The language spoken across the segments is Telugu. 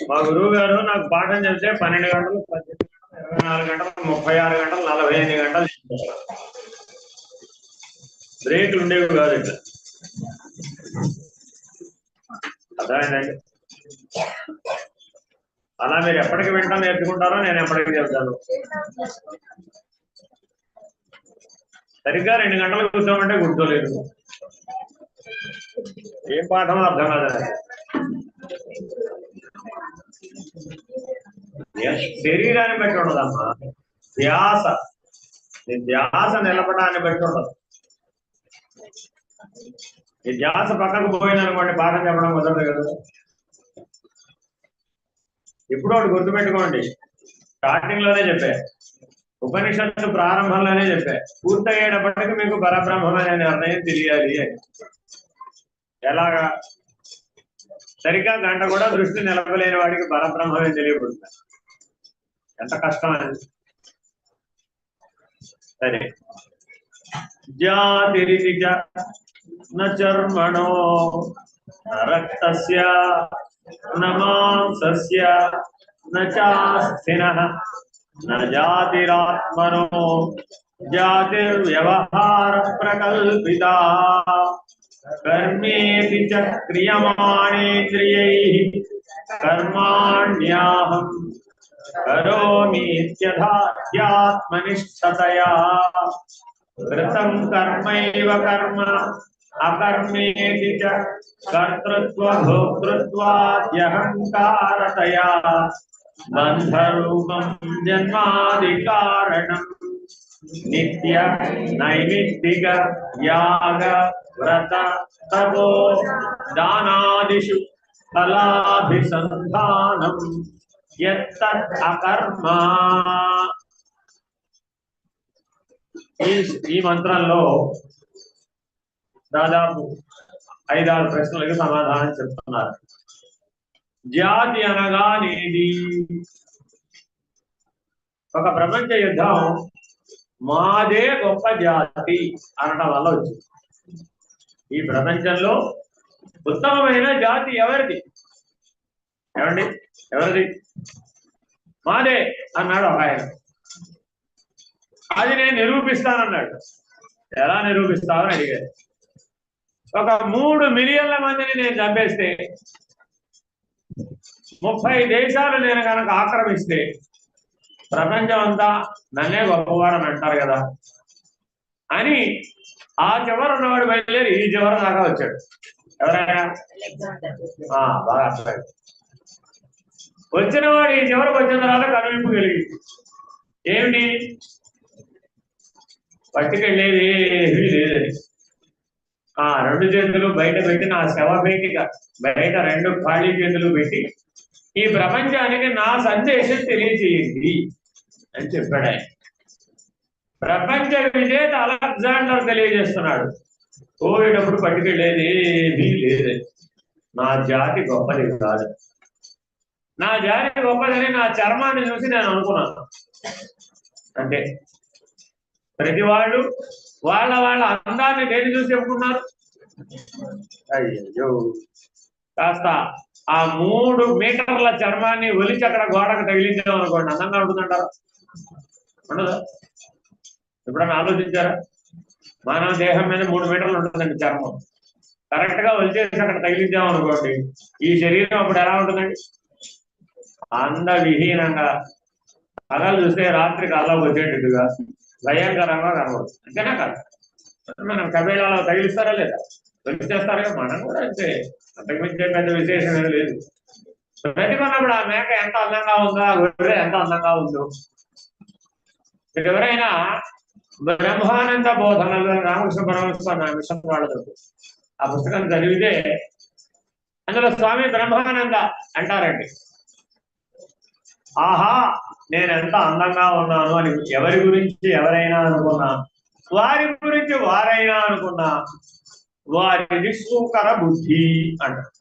మా గురువు గారు నాకు పాఠం చెప్తే 12 గంటలు 24 గంటలు 36 గంటలు 45 గంటలు బ్రేక్లు ఉండేవి కాదు ఇట్లా. అర్థమైందండి. అలా మీరు ఎప్పటికి వింటా నేర్చుకుంటారో నేను ఎప్పటికి చెప్తాను. సరిగ్గా 2 గంటలు కూర్చోమంటే కూర్చోలేదు. ఏం పాఠం అర్థం కాదు. శరీరాన్ని బట్టి ఉండదమ్మా, ధ్యాస ధ్యాస నిలబడాన్ని బట్టి ఉండదు. ఈ ధ్యాస పక్కకు పోయిందనుకోండి పాఠం చెప్పడం కుదరదు కదా. ఇప్పుడు ఒకటి గుర్తుపెట్టుకోండి, స్టార్టింగ్ లోనే చెప్పా, ఉపనిషత్తు ప్రారంభంలోనే చెప్పా, పూర్తయ్యేటప్పటికి మీకు పరబ్రహ్మం అనే నిర్ణయం తెలియాలి అని. ఎలాగా? సరిగ్గా గంట కూడా దృష్టి నిలవలేని వాడికి పరబ్రహ్మమే తెలియబడుతుంది. ఎంత కష్టం అని. సరే, జాతిరితి న చర్మణో న రక్తస్య న మాంసస్య న చాస్థినః న జాతిరాత్మనో జాతిర్వ్యవహార ప్రకల్పితా కర్మేతి చ క్రియమాణేంద్రియైః కర్మాణ్యాహం కరోమీత్యథాత్మనిష్ఠతయా కృతం కర్మైవ కర్మ అకర్మేతి చ కర్తృత్వ భోక్తృత్వాద్యహంకారతయా బంధరూపం జన్మాది కారణం నిత్య నైమిత్తిక యాగ వ్రత తపో దానాదిషు ఫలాభిసంధానం యత్తత్ అకర్మ. ఈ మంత్రంలో దాదాపు 5-6 ప్రశ్నలకు సమాధానం చెప్తున్నారు. జాతి అనగానేది? ఒక ప్రపంచ యుద్ధం మాదే గొప్ప జాతి అనడం వల్ల వచ్చింది. ఈ ప్రపంచంలో ఉత్తమమైన జాతి ఎవరిది? ఏమండి, ఎవరిది? మాదే అన్నాడు ఒక ఆయన. అది నేను నిరూపిస్తానన్నాడు. ఎలా నిరూపిస్తావని అడిగారు. ఒక 3 మిలియన్ల మందిని నేను చంపేస్తే, 30 దేశాలు నేను కనుక ఆక్రమిస్తే ప్రపంచం అంతా నన్నే గొప్పవాడని అంటారు కదా అని ఆ చివర ఉన్నవాడు బయలుదేరి ఈ చివర దాకా వచ్చాడు. ఎవరైనా బాగా అర్థం. వచ్చిన వాడు ఈ చివరకు వచ్చిన తర్వాత కనువింపు కలిగింది. ఏమిటి? పట్టుకెళ్ళేది ఏమీ లేదని 2 చేతులు బయట పెట్టి, నా శవపేటిక బయట 2 ఖాళీ చేతులు పెట్టి ఈ ప్రపంచానికి నా సందేశం తెలియజేయండి అని చెప్పాడు ఆయన. ప్రపంచ విజేత అలెగ్జాండర్ తెలియజేస్తున్నాడు, పోయేటప్పుడు పట్టుకెళ్ళేది ఏమీ లేదని, నా జాతి గొప్పది కాదు. నా జాతి గొప్పదని నా చర్మాన్ని చూసి నేను అనుకున్నాను అంటే. ప్రతి వాళ్ళు వాళ్ళ అందాన్ని దేని చూసి చెప్పుకున్నారు? అయ్యో, కాస్త ఆ 3 మీటర్ల చర్మాన్ని ఒలిచి అక్కడ గోడకు తగిలించాం అనుకోండి, అందంగా ఉంటుందంటారా? ఉండదు. ఎప్పుడన్నా ఆలోచించారా? మానవ దేహం మీద 3 మీటర్లు ఉంటుందండి చర్మం. కరెక్ట్ గా ఒలిచేసి అక్కడ తగిలించాం అనుకోండి, ఈ శరీరం అప్పుడు ఎలా ఉంటుందండి? అందవిహీనంగా, పగలు చూస్తే రాత్రికి అల్లా వచ్చేటట్టుగా భయంకరంగా కనబడుతుంది. అంతేనా కదా? మనం కబేళాలో తగిలిస్తారా లేదా? తొలిచేస్తారు కదా. మనం కూడా అంతే, అంతకుమించే పెద్ద విశేషం ఏం లేదు. ప్రతికున్నప్పుడు ఆ మేక ఎంత అందంగా ఉందో, ఆ గొర్రె ఎంత అందంగా ఉందో. ఎవరైనా బ్రహ్మానంద బోధనలు రామకృష్ణ పరమహంస మిషన్ వాళ్ళతో ఆ పుస్తకం చదివితే అందులో స్వామి బ్రహ్మానంద అంటారండి, ఆహా నేను ఎంత అందంగా ఉన్నాను అని ఎవరి గురించి ఎవరైనా అనుకున్నా, వారి గురించి వారైనా అనుకున్నా, వారిది సూకర బుద్ధి అంటారు.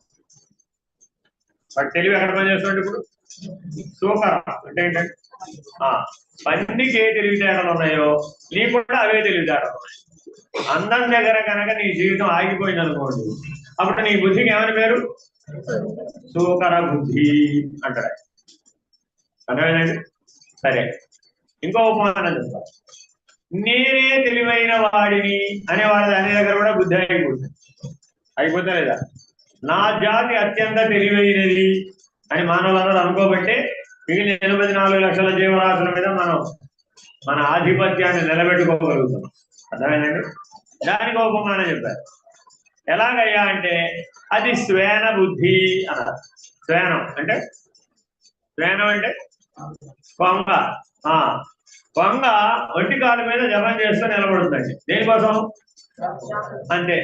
వాటి తెలివి ఎక్కడ పనిచేస్తుంది? ఇప్పుడు సూకర అంటే ఏంటంటే, పందికి ఏ తెలివితేటలు ఉన్నాయో నీకు కూడా అవే తెలివితేటలు ఉన్నాయి. అందం దగ్గర కనుక నీ జీవితం ఆగిపోయింది అనుకోండి, అప్పుడు నీ బుద్ధికి ఏమని పేరు? సూకర బుద్ధి అంటాడు. అర్థమైందండి? సరే, ఇంకో ఉపమానం చెప్తాను. నేనే తెలివైన వాడిని అనేవాడు అనే దగ్గర కూడా బుద్ధి అయిపోతా లేదా? నా జాతి అత్యంత తెలివైనది అని మానవులందరూ అనుకోబట్టే మిగిలిన 84 లక్షల జీవరాశుల మీద మనం మన ఆధిపత్యాన్ని నిలబెట్టుకోగలుగుతాం. అర్థమైందండి? దానికి ఉపమానం చెప్పారు. ఎలాగయ్యా అంటే అది శ్వేన బుద్ధి అన్నారు. శ్వేనం అంటే కొంగ. కొంగ ఒంటి కాలు మీద జపం చేస్తూ నిలబడుతుందండి. దేనికోసం? అంతే.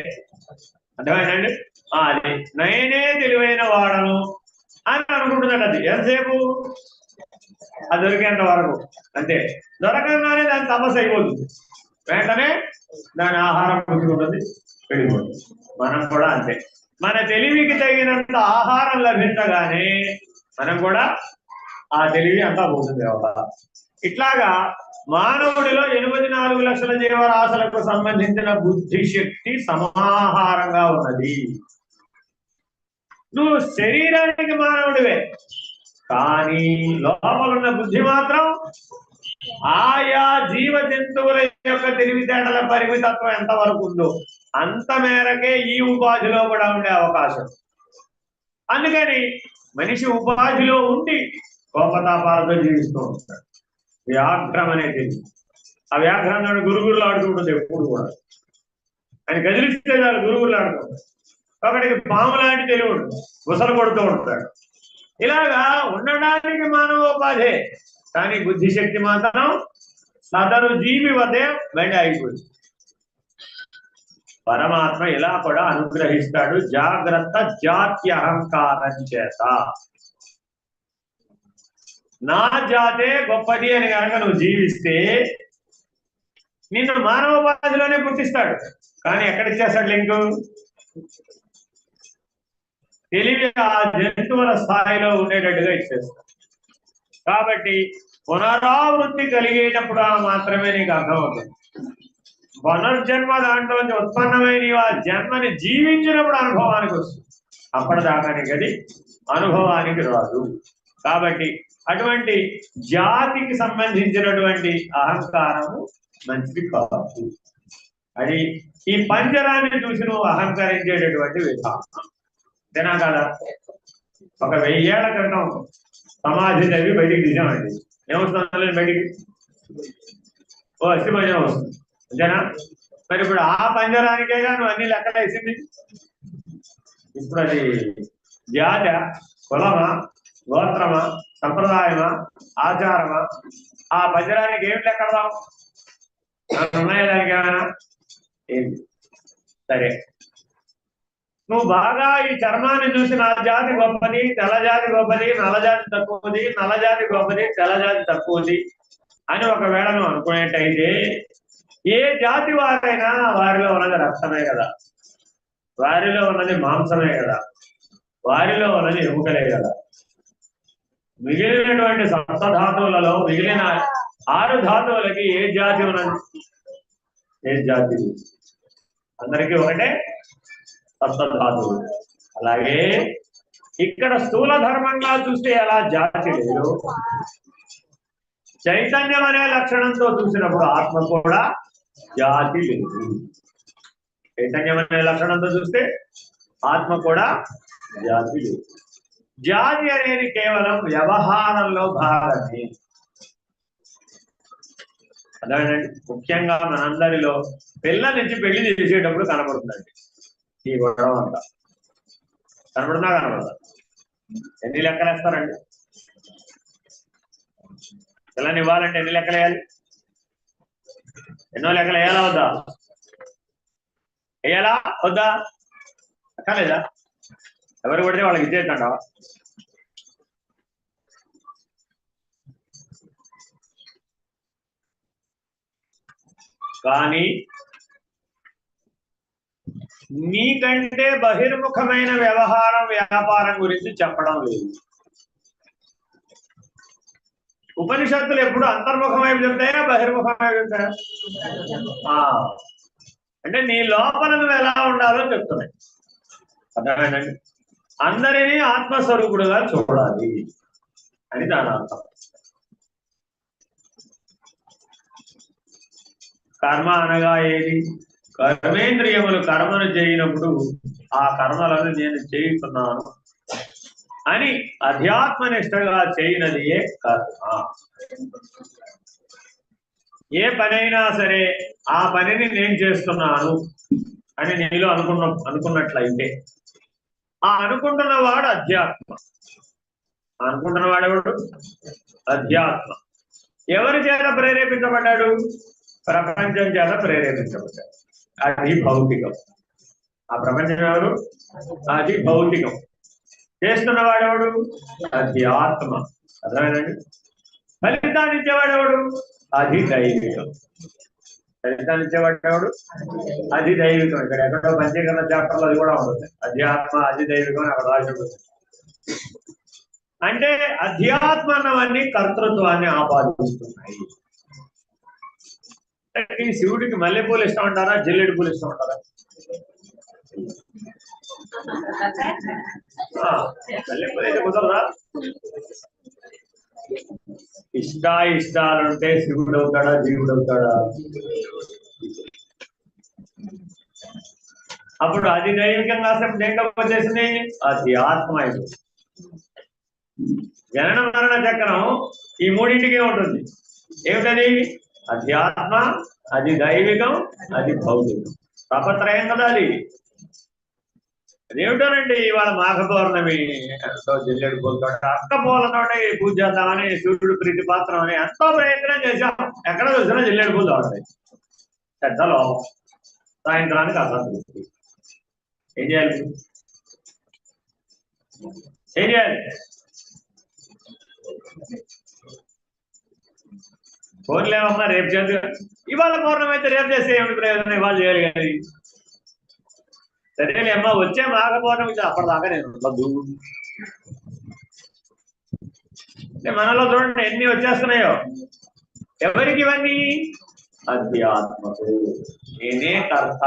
అర్థమైందండి? అది నేనే తెలివైన వాడను అని అనుకుంటున్నాడు. అది ఎంతసేపు? అది దొరికేంత వరకు అంతే. దొరకగానే దాని తపస్సు అయిపోతుంది, వెంటనే దాని ఆహారం పుచ్చుకుంటుంది, వెళ్ళిపోతుంది. మనం కూడా అంతే. మన తెలివికి తగినంత ఆహారం లభించగానే మనం కూడా ఆ తెలివి అంతా పోతుంది కదా. ఇట్లాగా మానవుడిలో 84 లక్షల జీవరాశులకు సంబంధించిన బుద్ధి శక్తి సమాహారంగా ఉన్నది. నువ్వు శరీరానికి మానవుడివే, కానీ లోపలున్న బుద్ధి మాత్రం ఆయా జీవ జంతువుల యొక్క తెలివితేటల పరిమితత్వం ఎంతవరకు ఉందో అంత మేరకే ఈ ఉపాధిలో కూడా ఉండే అవకాశం. అందుకని మనిషి ఉపాధిలో ఉండి కోపతాపాలతో జీవిస్తూ ఉంటాడు. వ్యాఘ్రం అనే తెలివి, ఆ వ్యాఘ్రాన్ని గురుగురులు ఆడుతుంటుంది ఎప్పుడు కూడా. ఆయన కదిలిస్తే చాలు గురుగురులు ఆడుతుంటాడు. ఒకటికి పాము లాంటి తెలివి ఉంటుంది, గుసలు కొడుతూ ఉంటాడు. ఇలాగా ఉండడానికి మానవోపాధే, కానీ బుద్ధిశక్తి మాత్రం సదరు జీవి వదే బండి ఆగిపోయింది. పరమాత్మ ఇలా కూడా అనుగ్రహిస్తాడు, జాగ్రత్త జాతి అహంకారం చేత. నా జాతే గొప్పది అని కనుక నువ్వు జీవిస్తే నిన్ను మానవోపాధిలోనే పుట్టిస్తాడు. కానీ ఎక్కడిచ్చేస్తాడు లింకు? తెలివి ఆ జంతువుల స్థాయిలో ఉండేటట్టుగా ఇచ్చేస్తాడు. కాబట్టి పునరావృత్తి కలిగేటప్పుడు మాత్రమే నీకు అర్థమవుతుంది. పునర్జన్మ దాంట్లో ఉత్పన్నమైన ఆ జన్మని జీవించినప్పుడు అనుభవానికి వస్తుంది. అప్పటిదాకా నీకు అది అనుభవానికి రాదు. కాబట్టి అటువంటి జాతికి సంబంధించినటువంటి అహంకారము మంచిది కాదు. అది ఈ పంజరాన్ని చూసి నువ్వు అహంకరించేటటువంటి విధానం తినా కదా. ఒక 1000 ఏళ్ల క్రితం సమాధి తవ్వి బయటికి తీసామండి, ఏమొస్తుంది బయటికి? ఓ అస్థిపంజరం వస్తుంది, అంతేనా? మరి ఇప్పుడు ఆ పంజరానికేగా నువ్వు అన్ని లెక్కలేసింది. ఇప్పుడు అది జాత, కులమా, గోత్రమా, సంప్రదాయమా, ఆచారమా? ఆ పంజరానికి ఏమి లెక్కడదాం? ఉన్నాయా దానికి ఏమైనా? ఏంటి? సరే, నువ్వు బాగా ఈ చర్మాన్ని చూసి నా జాతి గొప్పది, తెల్ల జాతి గొప్పది, నల్ల జాతి తక్కువది, నల్ల జాతి గొప్పది, తెల్ల జాతి తక్కువది అని ఒకవేళ నువ్వు అనుకునేట్టయితే ఏ జాతి వారైనా వారిలో ఉన్నది రక్తమే కదా, వారిలో ఉన్నది మాంసమే కదా, వారిలో ఉన్నది ఎముకలే కదా. మిగిలినటువంటి సప్తధాతువులలో మిగిలిన 6 ధాతువులకి ఏ జాతి ఉన్నది? ఏ జాతి? అందరికీ ఒకటే సప్తధాతువులు. అలాగే ఇక్కడ స్థూల ధర్మంగా చూస్తే ఎలా జాతి లేదు, చైతన్యం అనే లక్షణంతో చూసినప్పుడు ఆత్మ కూడా జాతి లేదు. చైతన్యం అనే లక్షణంతో చూస్తే ఆత్మ కూడా జాతి లేదు. జాతి అనేది కేవలం వ్యవహారంలో భాగమే. అదేనండి, ముఖ్యంగా మనందరిలో పిల్లల నుంచి పెళ్లి చేసేటప్పుడు కనబడుతుందండి ఈ గొడవ అంతా. కనబడదా? ఎన్ని లెక్కలు వేస్తారండి? పిల్లని ఇవ్వాలంటే ఎన్ని లెక్కలు వేయాలి? ఎన్నో లెక్కలు వేయాలా వద్దా? వేయాలా వద్దా? అక్కర్లేదా? ఎవరు పడితే వాళ్ళకి ఇచ్చేటండా? కానీ నీకంటే బహిర్ముఖమైన వ్యాపారం గురించి చెప్పడం లేదు. ఉపనిషత్తులు ఎప్పుడు అంతర్ముఖమై చెప్తాయా, బహిర్ముఖమై చెప్తాయా? అంటే నీ లోపల నువ్వు ఎలా ఉండాలో చెప్తున్నాయి. అర్థమేనండి? అందరినీ ఆత్మస్వరూపుడుగా చూడాలి అని దాని అర్థం. కర్మ అనగా ఏది? కర్మేంద్రియములు కర్మను చేయనప్పుడు ఆ కర్మలను నేను చేయుతున్నాను అని అధ్యాత్మనిష్టగా చేయనది ఏ కర్మ. ఏ పనైనా సరే ఆ పనిని నేను చేస్తున్నాను అని నీలో అనుకున్నట్లయితే ఆ అనుకుంటున్నవాడు అధ్యాత్మ. అనుకుంటున్నవాడు ఎవడు? అధ్యాత్మ. ఎవరి చేత ప్రేరేపించబడ్డాడు? ప్రపంచం చేత ప్రేరేపించబడ్డాడు. అది భౌతికం. ఆ ప్రపంచం ఎవరు? అది భౌతికం. చేస్తున్నవాడెవడు? అధ్యాత్మ. అర్థమేనండి? ఫలితాన్ని ఇచ్చేవాడెవడు? అది దైవికం. ఫలితాన్ని ఇచ్చేవాడెవడు? అది దైవికం. ఇక్కడ ఎక్కడో పంచీకరణ చాప్టర్లో అది కూడా ఉంటుంది. అధ్యాత్మ అది దైవికం అని అక్కడ రాసి ఉంటుంది. అంటే అధ్యాత్మ అన్నవన్నీ కర్తృత్వాన్ని ఆపాదిస్తున్నాయి. ఈ శివుడికి మల్లెపూలు ఇష్టం అంటారా, జిల్లెడి పూలు ఇష్టం అంటారా? మల్లెపూలు అయితే కుదరదా? ఇష్టాలుంటే శివుడు అవుతాడా, జీవుడు అవుతాడా? అప్పుడు అది దైవికంగా దేంట్లోకి వచ్చేసింది? అది ఆత్మ. జనన మరణ చక్రం ఈ మూడింటికే ఉంటుంది. ఏమిటది? అధ్యాత్మ, అది దైవికం, అది భౌతికం. తపత్రయం కదా అది. అదేమిటోనండి, ఇవాళ మాఘ పౌర్ణమి ఎంతో జిల్లెడు పూలతో అక్క పూలతో పూజ చేద్దామని, సూర్యుడు ప్రీతి పాత్రం అని ఎంతో ప్రయత్నం చేశాం. ఎక్కడ చూసినా జిల్లెడు పూలు తోడతాయి. పెద్దలో సాయంత్రానికి అసలు ఏం చేయాలి? ఏం చేయాలి? ఫోన్లేమమ్మా రేపు చేద్దు. ఇవాళ పౌర్ణమి అయితే రేపు చేస్తే ఏమిటి ప్రయోజనం? ఇవాళ చేయాలి కానీ. సరేలే అమ్మా, వచ్చే మాఘ పౌర్ణమి అప్పటిదాకా నేను ఉండదు. మనలో చూడండి ఎన్ని వచ్చేస్తున్నాయో. ఎవరికి ఇవన్నీ? అధ్యాత్మకు. నేనే కర్త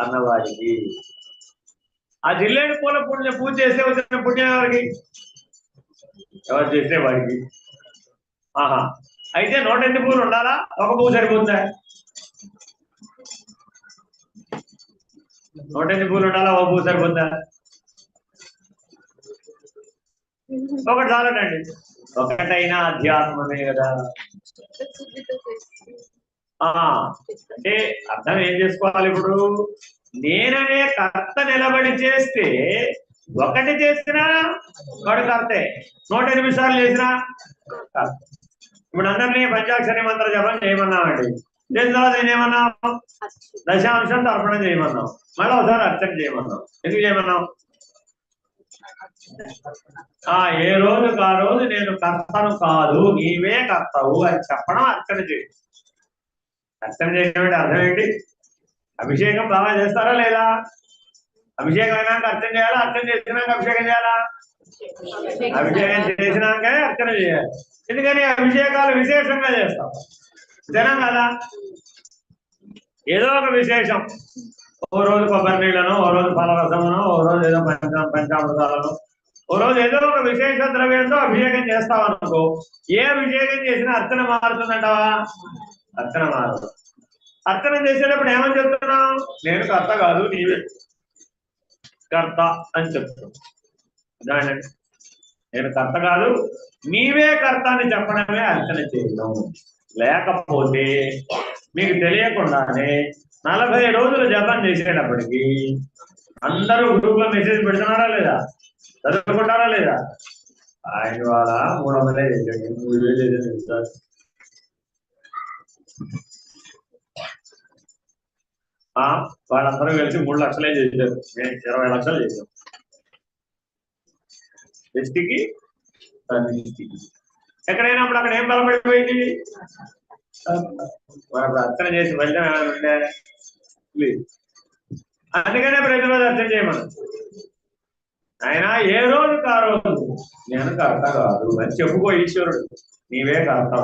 అన్నవాడికి. ఆ జిల్లేడు పూల పూజ చేస్తే వచ్చిన పుణ్యం ఎవరికి? ఎవరు చేస్తే వాడికి. ఆహా, అయితే 108 పూలు ఉండాలా? ఒక పువ్వు సరిపోతుందా? 108 పూలు ఉండాలా? ఒక పువ్వు సరిపోతుందా? ఒకటి చాలండి. ఒకటైనా అధ్యాత్మమే కదా. అంటే అర్థం ఏం చేసుకోవాలి ఇప్పుడు? నేననే కర్త నిలబడి చేస్తే ఒకటి చేసినా వాడు కర్తే, 108 సార్లు చేసినా కర్త. ఇప్పుడు అందరినీ పంచాక్షరి మంత్ర జపం చేయమన్నామండి. చేసిన తర్వాత నేనేమన్నా? దశాంశం తర్పణం చేయమన్నాం. మళ్ళీ ఒకసారి అర్చన చేయమన్నాం. ఎందుకు చేయమన్నాం? ఏ రోజుకు ఆ రోజు నేను కర్తను కాదు, నీవే కర్తవు అని చెప్పడం అర్చన చేయి. అర్చన చేయడం అర్థం ఏంటి? అభిషేకం బాగా చేస్తారా లేదా? అభిషేకం అయినాక అర్చన చేయాలా? అర్చన చేసినాక అభిషేకం చేయాలా? అభిషేకం చేసినాకే అర్చన చేయాలి. ఎందుకని? అభిషేకాలు విశేషంగా చేస్తాం జనం కదా. ఏదో ఒక విశేషం, ఓ రోజు కొబ్బరి నీళ్ళను, ఓ రోజు ఫలరసమును, ఓ రోజు ఏదో పంచామృతాలను, ఓ రోజు ఏదో ఒక విశేష ద్రవ్యంతో అభిషేకం చేస్తావు అనుకో. ఏ అభిషేకం చేసినా అర్చన మారుతుందంటావా? అర్చన మారదు. అర్చన చేసేటప్పుడు ఏమని చెప్తున్నావు? నేను కర్త కాదు, నీవే కర్త అని చెప్తున్నావు. నేను కర్త కాదు, నీవే కర్త అని చెప్పడమే అర్చన చేయడం. లేకపోతే మీకు తెలియకుండానే 40 రోజులు జపం చేసేటప్పటికి అందరూ గ్రూప్ లో మెసేజ్ పెడుతున్నారా లేదా? చదువుకుంటారా లేదా? ఆయన వాళ్ళ 300 చేసేది 3000 చేసేది. వాళ్ళందరూ కలిసి 3 లక్షలే చేశారు. మేము 20 లక్షలు చేసాం. దృష్టికి ఎక్కడైనా అప్పుడు అక్కడ ఏం బలపడిపోయింది? మనం అర్చన చేసి ఫలితం ఏమైనా ఉంటే లేదు. అందుకనే ప్రతిరోజు అర్చన చేయమను. ఆయన ఏ రోజుకు ఆ రోజు నేను కర్త కాదు అని చెప్పుకో. ఈశ్వరుడు నీవే కర్త.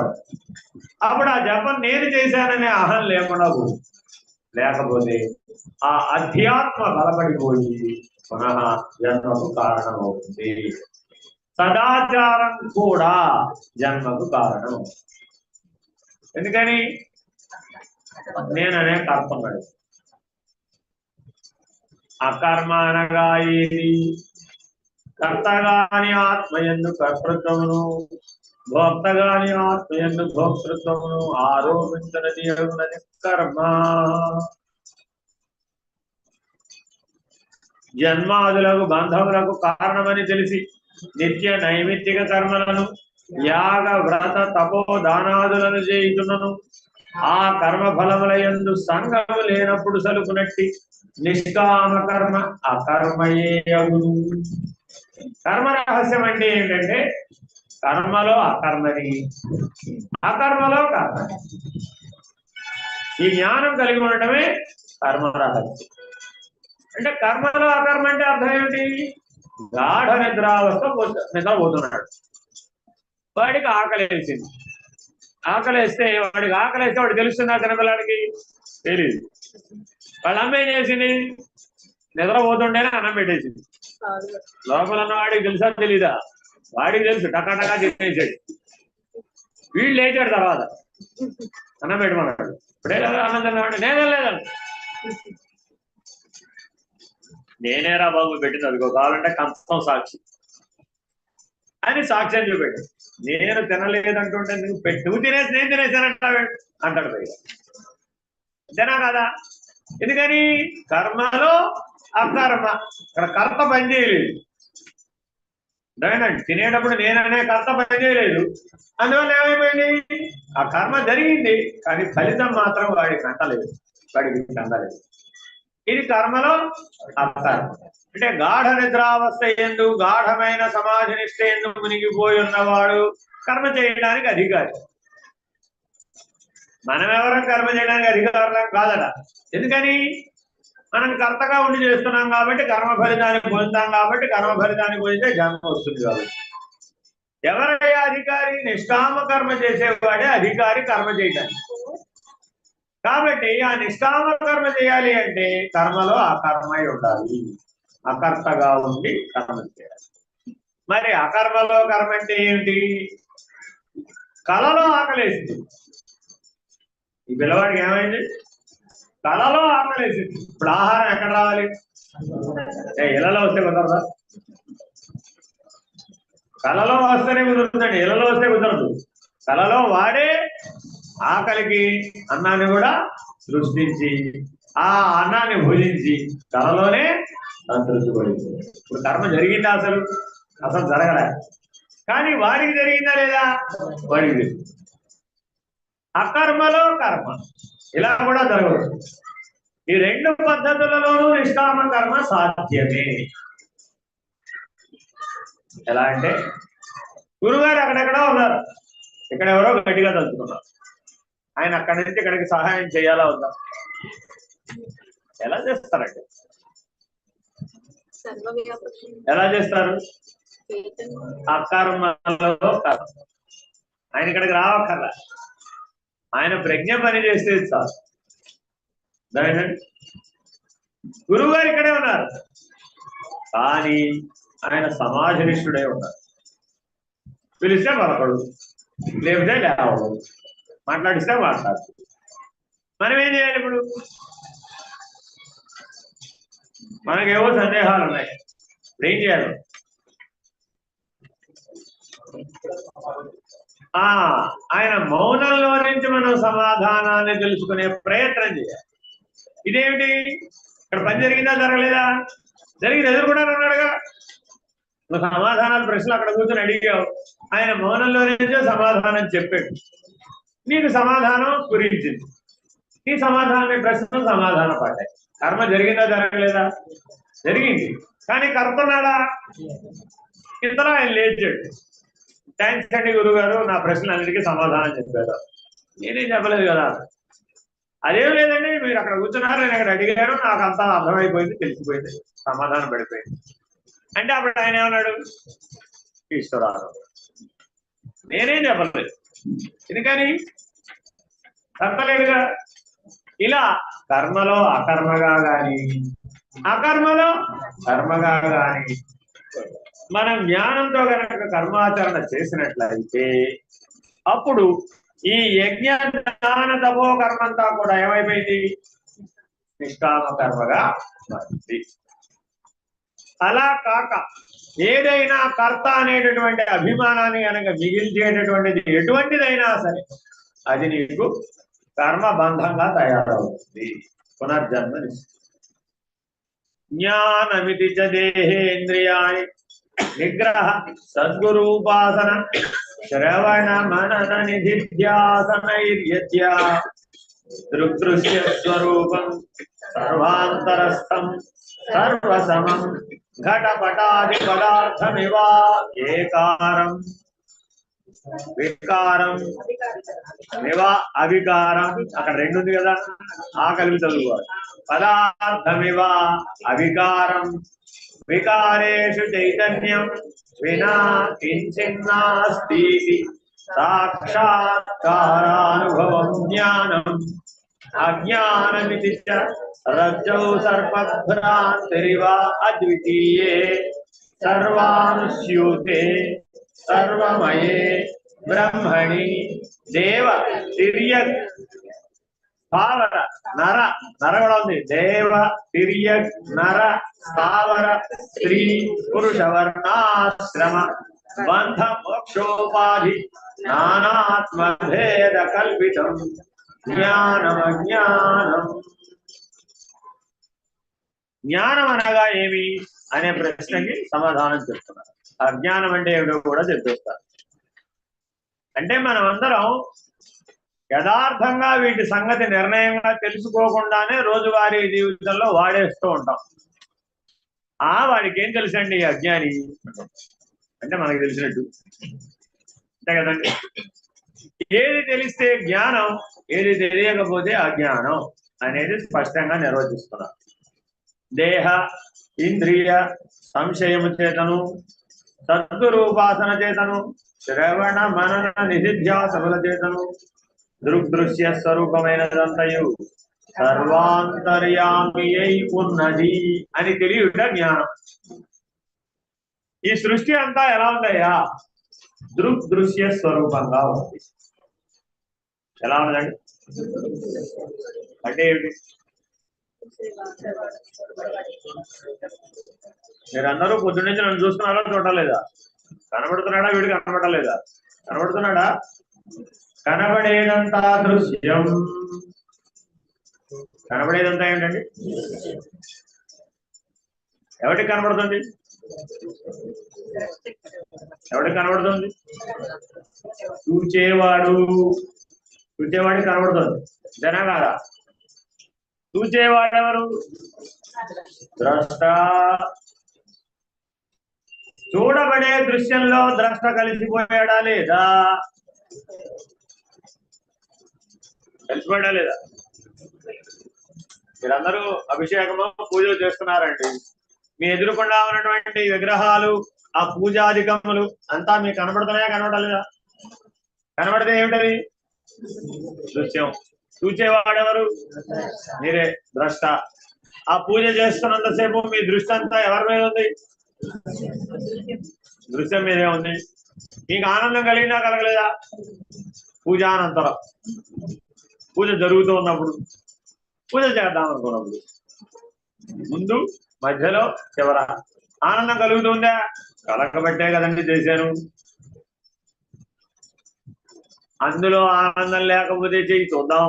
అప్పుడు ఆ జపం నేను చేశాననే అహం లేకుండా పోయి, లేకపోతే ఆ అధ్యాత్మ బలపడిపోయి పునః జన్మకు కారణమవుతుంది. సదాచారం కూడా జన్మకు కారణం. ఎందుకని? నేననే కర్త ఉన్నాడు. అకర్మ అనగా ఏది? కర్తగాని ఆత్మయందు కర్తృత్వమును, భోక్తగాని ఆత్మయందు భోక్తృత్వమును ఆరోపించినది అగునది కర్మ. జన్మాదులకు బంధములకు కారణమని తెలిసి నిత్య నైమిత్తిక కర్మలను యాగ వ్రత తపో దానాదులను చేయుచున్నను. ఆ కర్మ ఫలముల యందు సంగము లేనప్పుడు సలుకునట్టి నిష్కామ కర్మ అకర్మయే అగును. కర్మ రహస్యం అంటే ఏంటంటే కర్మలో అకర్మని, అకర్మలో కర్మ. ఈ జ్ఞానం కలిగి ఉండటమే కర్మ రహస్యం. అంటే కర్మలో అకర్మ అంటే అర్థం ఏమిటి? గాఢ నిద్రావస్థ నిద్రపోతున్నాడు, వాడికి ఆకలేసింది. ఆకలేస్తే వాడు తెలుస్తుందా చిన్నపిల్లాడికి? తెలియదు. వాళ్ళ అమ్మ ఏం చేసింది? నిద్రపోతుండేనే అన్నం పెట్టేసింది. లోపల ఉన్న వాడికి తెలుసా తెలీదా? వాడికి తెలుసు, టకాటకా తినేసాడు. వీళ్ళు లేచాడు తర్వాత అన్నం పెట్టమన్నాడు. ఇప్పుడే కదా అన్నం తిన్నాడు. లేదండి, నేనేరా బాబు పెట్టింది, అదిగో కావాలంటే కంచం సాక్షి అని సాక్ష్యం చూపెట్టు. నేను తినలేదంటుంటే నువ్వు తినేసి నేను తినేసానంటాడు అంటాడు పైగా. అంతేనా కదా? ఎందుకని? కర్మలో అకర్మ. ఇక్కడ కర్త పని చేయలేదు. అదేనండి, తినేటప్పుడు నేననే కర్త పని చేయలేదు. అందువల్ల ఏమైపోయింది? ఆ కర్మ జరిగింది, కానీ ఫలితం మాత్రం వాడికి అంటలేదు, వాడికి అందలేదు. ఇది కర్మలో అకర్మ. అంటే గాఢ నిద్రావస్థ ఎందు గాఢమైన సమాధి నిష్ట ఎందు మునిగిపోయి ఉన్నవాడు కర్మ చేయడానికి అధికారి. మనం ఎవరం కర్మ చేయడానికి అధికారం కాదట. ఎందుకని? మనం కర్తగా ఉండి చేస్తున్నాం కాబట్టి, కర్మ ఫలితాన్ని పొందుతాం కాబట్టి, కర్మ ఫలితాన్ని పొందితే జన్మ వస్తుంది కాబట్టి. ఎవరయ్యా అధికారి? నిష్కామ కర్మ చేసేవాడే అధికారి కర్మ చేయడానికి. కాబట్టి ఆ నిష్కామ కర్మ చేయాలి అంటే కర్మలో అకర్మై ఉండాలి, అకర్తగా ఉండి కర్మ చేయాలి. మరి అకర్మలో కర్మ అంటే ఏమిటి? కలలో ఆకలేసింది. ఈ పిల్లవాడికి ఏమైంది? కలలో ఆకలేసింది. ఇప్పుడు ఆహారం ఎక్కడ రావాలి? ఇళ్లలో వస్తే కుదరదా? కలలో వస్తేనే కుదురుతుందండి, ఇళ్లలో వస్తే కుదరదు. కలలో వాడే ఆకలికి అన్నాన్ని కూడా సృష్టించి ఆ అన్నాన్ని భుజించి కలలోనే సంతృప్తి పడింది. ఇప్పుడు కర్మ జరిగిందా? అసలు జరగలే. కానీ వాడికి జరిగిందా లేదా? వాడికి. అకర్మలో కర్మ ఇలా కూడా జరగవచ్చు. ఈ రెండు పద్ధతులలోనూ నిష్కామ కర్మ సాధ్యమే. ఎలా అంటే గురుగారు అక్కడెక్కడో ఉన్నారు, ఇక్కడ ఎవరో గట్టిగా తలుచుకున్నారు. ఆయన అక్కడి నుంచి ఇక్కడికి సహాయం చేయాలా వద్దా? ఎలా చేస్తారండి? ఎలా చేస్తారు? అకర్మలో కర్మ. ఆయన ఇక్కడికి రావక్కర్లా, ఆయన ప్రజ్ఞ పని చేస్తే చాలు. గురువు గారు ఇక్కడే ఉన్నారు, కానీ ఆయన సమాజనిష్ఠుడై ఉన్నారు. పిలిస్తే పలకడు, లేకపోతే లేవడు, మాట్లాడిస్తే మాట్లాడు. మనం ఏం చేయాలి? ఇప్పుడు మనకేవో సందేహాలు ఉన్నాయి, ఇప్పుడు ఏం చేయాలి? ఆయన మౌనంలో నుంచి మనం సమాధానాన్ని తెలుసుకునే ప్రయత్నం చేయాలి. ఇదేమిటి? ఇక్కడ పని జరిగిందా జరగలేదా? జరిగింది, ఎదురుకుండా ఉన్నాడుగా. నువ్వు సమాధానాలు ప్రశ్నలు అక్కడ కూర్చొని అడిగావు, ఆయన మౌనంలో నుంచే సమాధానం చెప్పాడు, నీకు సమాధానం గురించింది, నీ సమాధానం ప్రశ్నలు సమాధానం పడ్డాయి. కర్మ జరిగిందా జరగలేదా? జరిగింది, కానీ కర్తనాడా? ఇంతలో ఆయన లేచాడు, థ్యాంక్స్ అండి గురుగారు, నా ప్రశ్నలన్నిటికీ సమాధానం చెప్పారు. నేనేం చెప్పలేదు కదా. అదేం లేదండి, మీరు అక్కడ కూర్చున్నారు, నేను అక్కడ అడిగాను, నాకు అంతా అర్థమైపోయింది, తెలిసిపోయింది, సమాధానం పడిపోయింది అంటే అప్పుడు ఆయన ఏమన్నాడు? ఈశ్వరారు, నేనేం చెప్పలేదు. ఎందుకని? చెప్పలేదుగా. ఇలా కర్మలో అకర్మగా గాని అకర్మలో కర్మగా కానీ మనం జ్ఞానంతో కనుక కర్మాచరణ చేసినట్లయితే అప్పుడు ఈ యజ్ఞ జ్ఞాన తపో కర్మంతా కూడా ఏమైపోయింది? నిష్కామ కర్మగా మారింది. అలా కాక ఏదైనా కర్త అనేటటువంటి అభిమానాన్ని కనుక మిగిల్చేటటువంటిది ఎటువంటిదైనా సరే అది నీకు కర్మబంధంగా తయారవుతుంది, పునర్జన్మని. జ్ఞానమితి చ దేహేంద్రియాణి నిగ్రహ సద్గురూపాసన శ్రవణ మనన నిధిధ్యాసనైర్యత్య దృగ్దృశ్య స్వరూపం సర్వాంతరస్థం సర్వసమం ఘటపటాది పదార్థమివ ఏకారం వికారం నివా అవికారం. అక్కడ రెండు ఉంది కదా, ఆ కలిపి చదువుకోవాలి. పదార్థమివ అవికారం వికారేషు చైతన్యం వినా కించిన్నాస్తి సాక్షాత్కారానుభవం జ్ఞానం అజ్ఞానమితి చ రజ్జౌ సర్పభ్రాంతిరివ అద్వితీయే సర్వానుస్యూతే సర్వమయే బ్రహ్మణి దేవ తిర్యక్ స్థావర నర నర కూడా ఉంది. దేవ తిర్యక్ నర స్థావర స్త్రీ పురుష వర్ణాశ్రమ బంధ మోక్షోపాధి నానాత్మభేద కల్పితం జ్ఞానమజ్ఞానం. జ్ఞానం అనగా ఏమి అనే ప్రశ్నకి సమాధానం చెప్తున్నారు. అజ్ఞానం అంటే ఏమిటో కూడా చెప్పేస్తారు. అంటే మనమందరం యథార్థంగా వీటి సంగతి నిర్ణయంగా తెలుసుకోకుండానే రోజువారీ జీవితంలో వాడేస్తూ ఉంటాం. వాడికి ఏం తెలుసండి అజ్ఞాని అంటే మనకి తెలిసినట్టు అంతే కదండి. ఏది తెలిస్తే జ్ఞానం, ఏది తెలియకపోతే అజ్ఞానం అనేది స్పష్టంగా నిర్వచిస్తున్నారు. దేహ ఇంద్రియ సంశయము చేతను సద్గురూపాసన చేతను శ్రవణ మనన నిధిధ్యాసముల చేతను దృగ్దృశ్య స్వరూపమైనదంతయు సర్వాంతర్యామి అయి ఉన్నది అని తెలియట జ్ఞానం. ఈ సృష్టి అంతా ఎలా ఉందయ్యా? దృగ్దృశ్య స్వరూపంగా ఉంది. ఎలా ఉన్నదండి అంటే ఏమిటి? మీరందరూ పొద్దున్నుంచి నన్ను చూస్తున్నారా చూడలేదా? కనబడుతున్నాడా? వీడు కనబడలేదా? కనబడుతున్నాడా? కనబడేదంతా దృశ్యం. కనబడేదంతా ఏంటండి? ఎవరికి కనబడుతుంది? ఎవరికి కనబడుతుంది? చూచేవాడికి కనబడుతుంది. జనా కాదా? చూచేవాడెవరు? ద్రష్ట. చూడబడే దృశ్యంలో ద్రష్ట కలిసిపోయాడా లేదా? కలిసిపోయాడా లేదా? మీరందరూ అభిషేకము పూజలు చేస్తున్నారండి. మీ ఎదురుకుండా ఉన్నటువంటి విగ్రహాలు, ఆ పూజాధికములు అంతా మీకు కనబడుతున్నాయా? కనబడలేదా? కనబడితే ఏమిటది? దృశ్యం. చూచేవాడెవరు? మీరే, ద్రష్ట. ఆ పూజ చేస్తున్నంతసేపు మీ దృష్టి అంతా ఎవరి మీద ఉంది? దృశ్యం మీదే ఉంది. మీకు ఆనందం కలిగినా కలగలేదా? పూజానంతరం, పూజ జరుగుతూ ఉన్నప్పుడు, పూజ చేద్దాం అనుకున్నప్పుడు, ముందు, మధ్యలో, చివర ఆనందం కలుగుతుందా? కలగబట్టే కదండి చేశాను. అందులో ఆనందం లేకపోతే చెయ్యి చూద్దాం.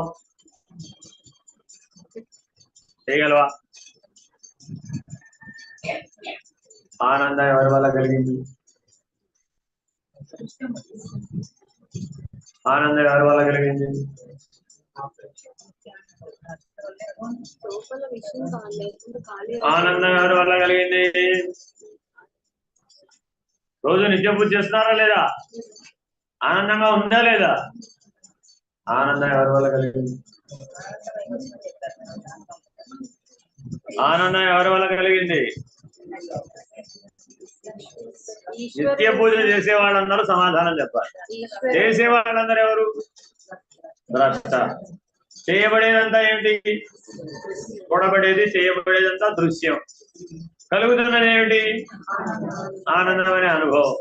చేయగలవా? ఆనందం ఎవరి వల్ల కలిగింది? ఆనందం ఎవరి వల్ల కలిగింది? ఆనందం ఎవరి వల్ల కలిగింది? రోజు నిత్య పూజ చేస్తున్నారా లేదా? ఆనందంగా ఉందా లేదా? ఆనందం ఎవరి వల్ల కలిగింది? ఆనందం ఎవరి వల్ల కలిగింది? నిత్య పూజ చేసే వాళ్ళందరూ సమాధానం చెప్పాలి. చేసే వాళ్ళందరూ ఎవరు? ద్రష్ట. చేయబడేదంతా ఏమిటి? చూడబడేది, చేయబడేదంతా దృశ్యం. కలుగుతున్నది ఏమిటి? ఆనందం అనే అనుభవం.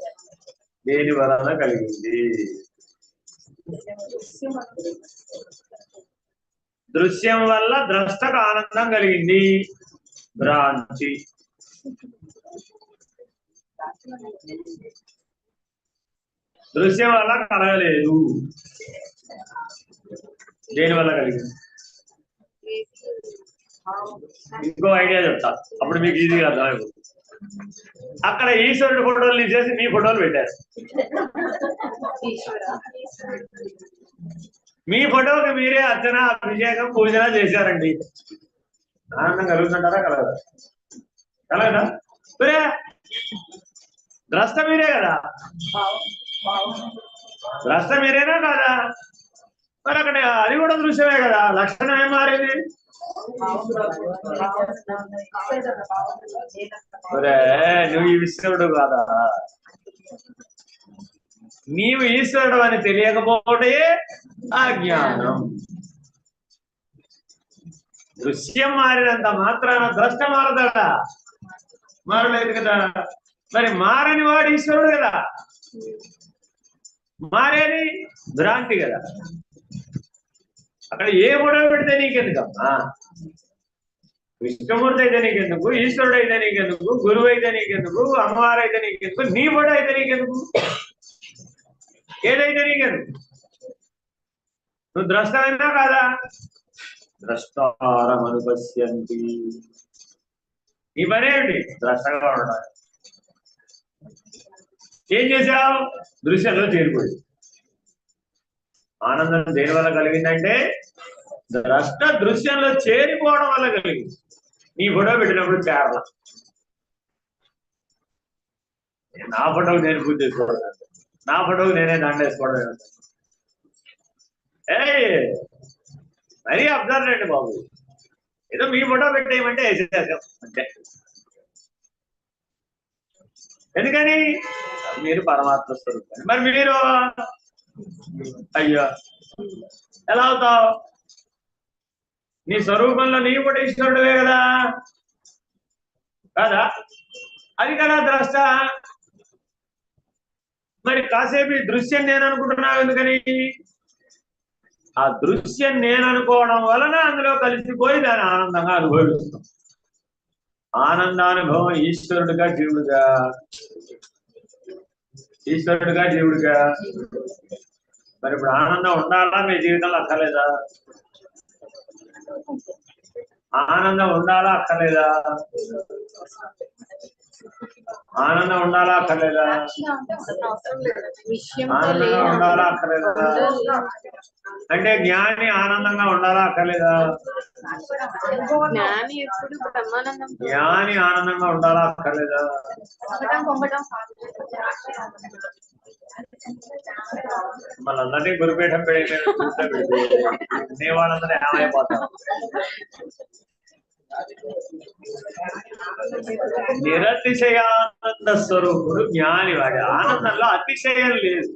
దేని వలన కలిగింది? దృశ్యం వల్ల ద్రష్టకు ఆనందం కలిగింది. భ్రాంతి. దృశ్యం వల్ల కలగలేదు. దేని వల్ల కలిగింది? ఇంకో ఐడియా చెప్తా, అప్పుడు మీకు ఈజీగా అర్థమైపోతుంది. అక్కడ ఈశ్వరుడు ఫోటోలు తీసేసి మీ ఫోటోలు పెట్టారు. మీ ఫోటోకి మీరే అర్చన, అభిషేకం, పూజన చేశారండి. ఆనందం కలుగుతుంటారా? కలగదా? కలగదా? మరే ద్రష్ట మీరే కదా. ద్రష్ట మీరేనా కాదా? మరి అక్కడ అది కూడా దృశ్యమే కదా. లక్షణం ఏం మారింది? నువ్వు ఈశ్వరుడు కాదా? నీవు ఈశ్వరుడు అని తెలియకపోతే అజ్ఞానం. దృశ్యం మారినంత మాత్రాన ద్రష్ట మారదా? మారలేదు కదా. మరి మారని వాడు ఈశ్వరుడు కదా. మారేది భ్రాంతి కదా. అక్కడ ఏ గొడవ పెడితే నీకెందుకమ్మా? విష్ణుమూర్తి అయితే నీకెందుకు? ఈశ్వరుడు అయితే నీకెందుకు? గురువు అయితే నీకెందుకు? అమ్మవారు అయితే నీకెందుకు? నీ గొడవ అయితే నీకెందుకు? ఏదైతే నీకెందుకు? నువ్వు ద్రష్టమైనా కాదా? ద్రష్టారం అనుపశ్యంతి. నీ పనేమిటి? ద్రష్టగా ఉండాలి. ఏం చేశావు? దృశ్యంలో చేరిపోయి. ఆనందం దేని వల్ల కలిగిందంటే ద్రష్ట దృశ్యంలో చేరిపోవడం వల్ల కలిగింది. నీ ఫోటో పెట్టినప్పుడు చేరల. నా ఫోటోకి నేను పూజ చేసుకోవడం, నా ఫోటోకి నేనే దండ వేసుకోవడం. మరీ అబ్జర్వ్ రండి బాబు. ఏదో మీ ఫోటో పెట్టేయమంటే వేసేసాం అంటే. ఎందుకని? మీరు పరమాత్మ స్వరూపం. మరి మీరు అయ్యో ఎలా అవుతావు? నీ స్వరూపంలో నీవు కూడా ఈశ్వరుడువే కదా. కాదా? అది కదా ద్రష్ట. మరి కాసేపు ఈ దృశ్యం నేను అనుకుంటున్నావు ఎందుకని? ఆ దృశ్యం నేను అనుకోవడం వలన అందులో కలిసిపోయి దాన్ని ఆనందంగా అనుభవిస్తాం. ఆనందానుభవం ఈశ్వరుడుగా జీవుడుగా? ఈశ్వరుడుగా జీవుడుగా. మరి ఇప్పుడు ఆనందం ఉండాలా మీ జీవితంలో? అక్కర్లేదా? ఆనందం ఉండాలా అక్కర్లేదా? ఆనందం ఉండాలా అక్కర్లేదా? ఆనందంగా ఉండాలా అక్కర్లేదా? అంటే జ్ఞాని ఆనందంగా ఉండాలా అక్కర్లేదా? జ్ఞాని ఆనందంగా ఉండాలా అక్కర్లేదా? మళ్ళందరినీ గురుపీఠం పెట్టి వాళ్ళందరూ ఏమైపోతారు? నిరతిశయానంద స్వరూపుడు జ్ఞాని. వాడి ఆనందంలో అతిశయం లేదు.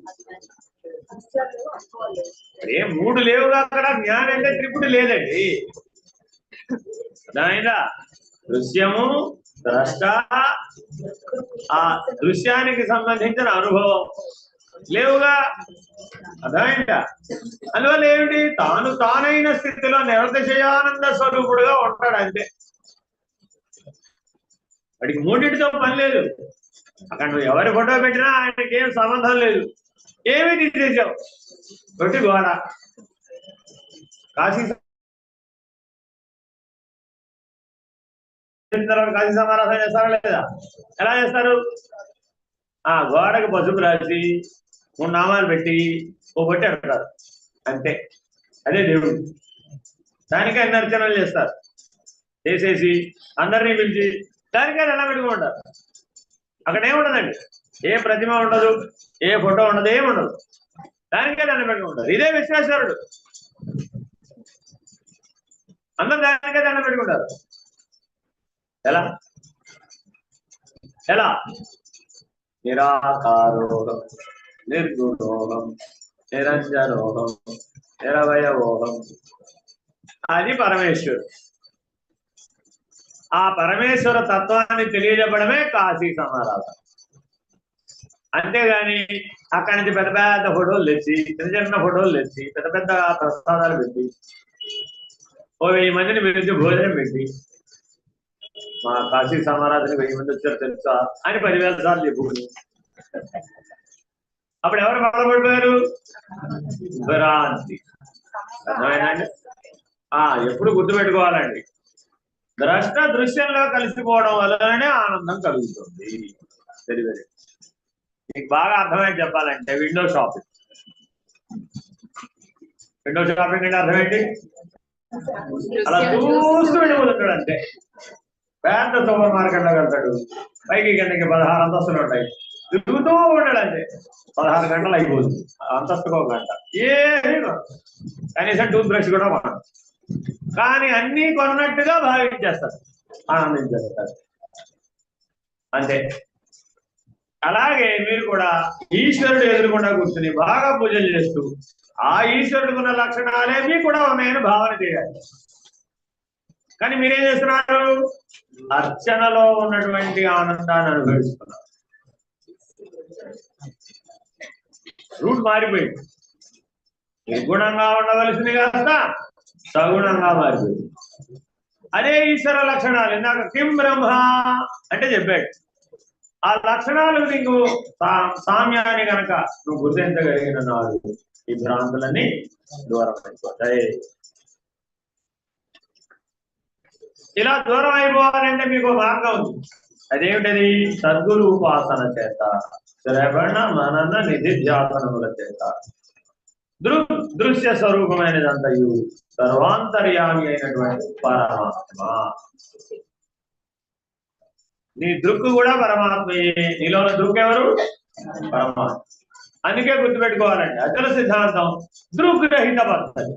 ఏ మూడు లేవుగా అక్కడ. జ్ఞాని అంటే త్రిపుడు లేదండి. దానిదా దృశ్యము, ద్రష్ట, ఆ దృశ్యానికి సంబంధించిన అనుభవం లేవుగా. అర్థమైందా? అందువల్ల ఏమిటి? తానైన స్థితిలో నిరతిశయానంద స్వరూపుడుగా ఉంటాడు అంతే. వాడికి మూడింటితో పని లేదు. అక్కడ నువ్వు ఎవరి ఫోటో పెట్టినా ఆయనకి ఏం సంబంధం లేదు. ఏమీ తీసేసావు? తొట్టి గోడ. కాశీ కాశీ సమారాధన చేస్తారా లేదా? ఎలా చేస్తారు? ఆ గోడకి పసుపు రాసి 3 నామాలు పెట్టి ఓ బట్టి అంటారు అంతే. అదే దేవుడు. దానికే అన్ని అర్చనలు చేస్తారు. చేసేసి అందరినీ పిలిచి దానికే దండం పెట్టుకుంటారు. అక్కడ ఏముండదండి. ఏ ప్రతిమ ఉండదు, ఏ ఫోటో ఉండదు, ఏముండదు. దానికే దండం పెట్టుకుంటారు. ఇదే విశ్వేశ్వరుడు. అందరు దానికే దండం పెట్టుకుంటారు. ఎలా? ఎలా? నిరాకారోహం, నిర్గుణోహం, నిరంజనోహం, నిరవయవోహం, అది పరమేశ్వరుడు. ఆ పరమేశ్వర తత్వాన్ని తెలియజెప్పడమే కాశీ సమారాధన. అంతేగాని అక్కడి నుంచి పెద్ద పెద్ద ఫోటోలు తెచ్చి, చిన్న చిన్న ఫోటోలు తెచ్చి, పెద్ద పెద్ద ప్రసాదాలు పెట్టి, 1000 మందిని పిలిచి భోజనం పెట్టి, మా కాశీ సమారాధన 1000 మంది వచ్చారు తెలుసా అని 10,000 సార్లు చెప్పుకుని అప్పుడు ఎవరు బాధపడిపోయారు? భ్రాంతి. అర్థమైందండి? ఎప్పుడు గుర్తుపెట్టుకోవాలండి, ద్రష్ట దృశ్యంలో కలిసిపోవడం వల్లనే ఆనందం కలుగుతుంది. తెలియదు. మీకు బాగా అర్థమైంది చెప్పాలంటే విండో షాపింగ్. విండో షాపింగ్ అంటే అర్థం ఏంటి? అలా చూస్తూ వెళ్ళిపోతుంటాడు అంతే. పెద్ద సూపర్ మార్కెట్ లో వెళ్తాడు, పైకి కిందకి 16 అంతస్తులు ఉంటాయి, తిరుగుతూ ఉంటాడు అంతే. 16 గంటలు అయిపోతుంది, అంతస్తుకు 1 గంట. కనీసం టూత్ బ్రష్ కూడా కొనడు. కానీ అన్ని కొన్నట్టుగా భావించేస్తారు, ఆనందించేస్తారు అంతే. అలాగే మీరు కూడా ఈశ్వరుడు ఎదురుకుండా కూర్చుని బాగా పూజలు చేస్తూ ఆ ఈశ్వరుడుకున్న లక్షణాలే మీకు కూడా ఉన్నాయని భావన చేయాలి. కానీ మీరేం చేస్తున్నారు? అర్చనలో ఉన్నటువంటి ఆనందాన్ని అనుభవిస్తున్నారు. రూట్ మారిపోయింది. నిర్గుణంగా ఉండవలసింది కాస్త సగుణంగా మారిపోయింది. అదే ఈశ్వర లక్షణాలు. ఇందాక కిం బ్రహ్మ అంటే చెప్పాడు. ఆ లక్షణాలు నీకు సామ్యాన్ని కనుక నువ్వు గుర్తించగలిగిన నాడు ఈ భ్రాంతులన్నీ దూరం అయిపోతాయి. ఇలా దూరం అయిపోవాలంటే మీకు మార్గం ఉంది. అదేమిటది? సద్గురు ఉపాసన చేత, శ్రవణ మనన నిధిధ్యాసనముల చేత, దృశ్య స్వరూపమైనదంతయు సర్వాంతర్యామి అయినటువంటి పరమాత్మ. నీ దృక్కు కూడా పరమాత్మయే. నీలో దృక్కు ఎవరు? పరమాత్మ. అందుకే గుర్తుపెట్టుకోవాలండి, అచల సిద్ధాంతం దృగ్రహిత పద్ధతి,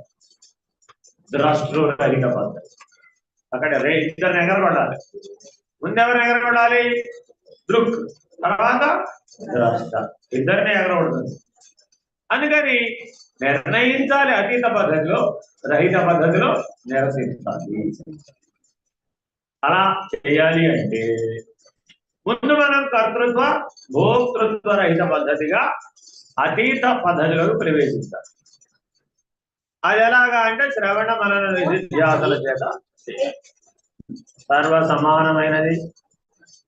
ద్రష్టృరహిత పద్ధతి. అక్కడ ఇద్దరిని ఎగరగొడాలి. ముందెవరు ఎగరగొడాలి? దృక్, తర్వాత ద్రష్ట. ఇద్దరిని ఎగరగొడుతుంది. అందుకని నిర్ణయించాలి, అతీత పద్ధతిలో, రహిత పద్ధతిలో నిరసించాలి. అలా చేయాలి అంటే ముందు మనం కర్తృత్వ భోక్తృత్వ రహిత పద్ధతిగా అతీత పద్ధతిలోకి ప్రవేశించాలి. అది ఎలాగా అంటే శ్రవణ మనన నిధిధ్యాసల చేత. సర్వ సమానమైనది,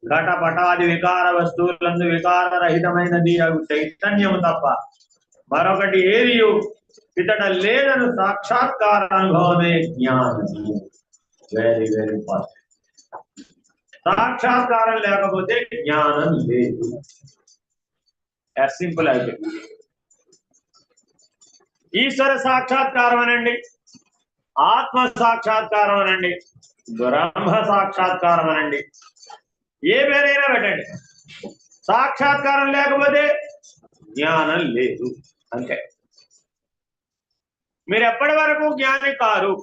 ఘటపటాది వికార వస్తువులందు వికారరహితమైనది అవి చైతన్యము తప్ప మరొకటి ఏది ఇతడ లేదని సాక్షాత్కార అనుభవమే జ్ఞానం. Very very important. సాక్షాత్కారం లేకపోతే జ్ఞానం లేదు. యాజ్ సింపుల్ అయితే ఈశ్వర సాక్షాత్కారం అనండి, ఆత్మ సాక్షాత్కారం అనండి, బ్రహ్మ సాక్షాత్కారం అనండి, ఏ పేరైనా పెట్టండి, సాక్షాత్కారం లేకపోతే జ్ఞానం లేదు అంతే. మీరు ఎప్పటి వరకు జ్ఞాని కారు?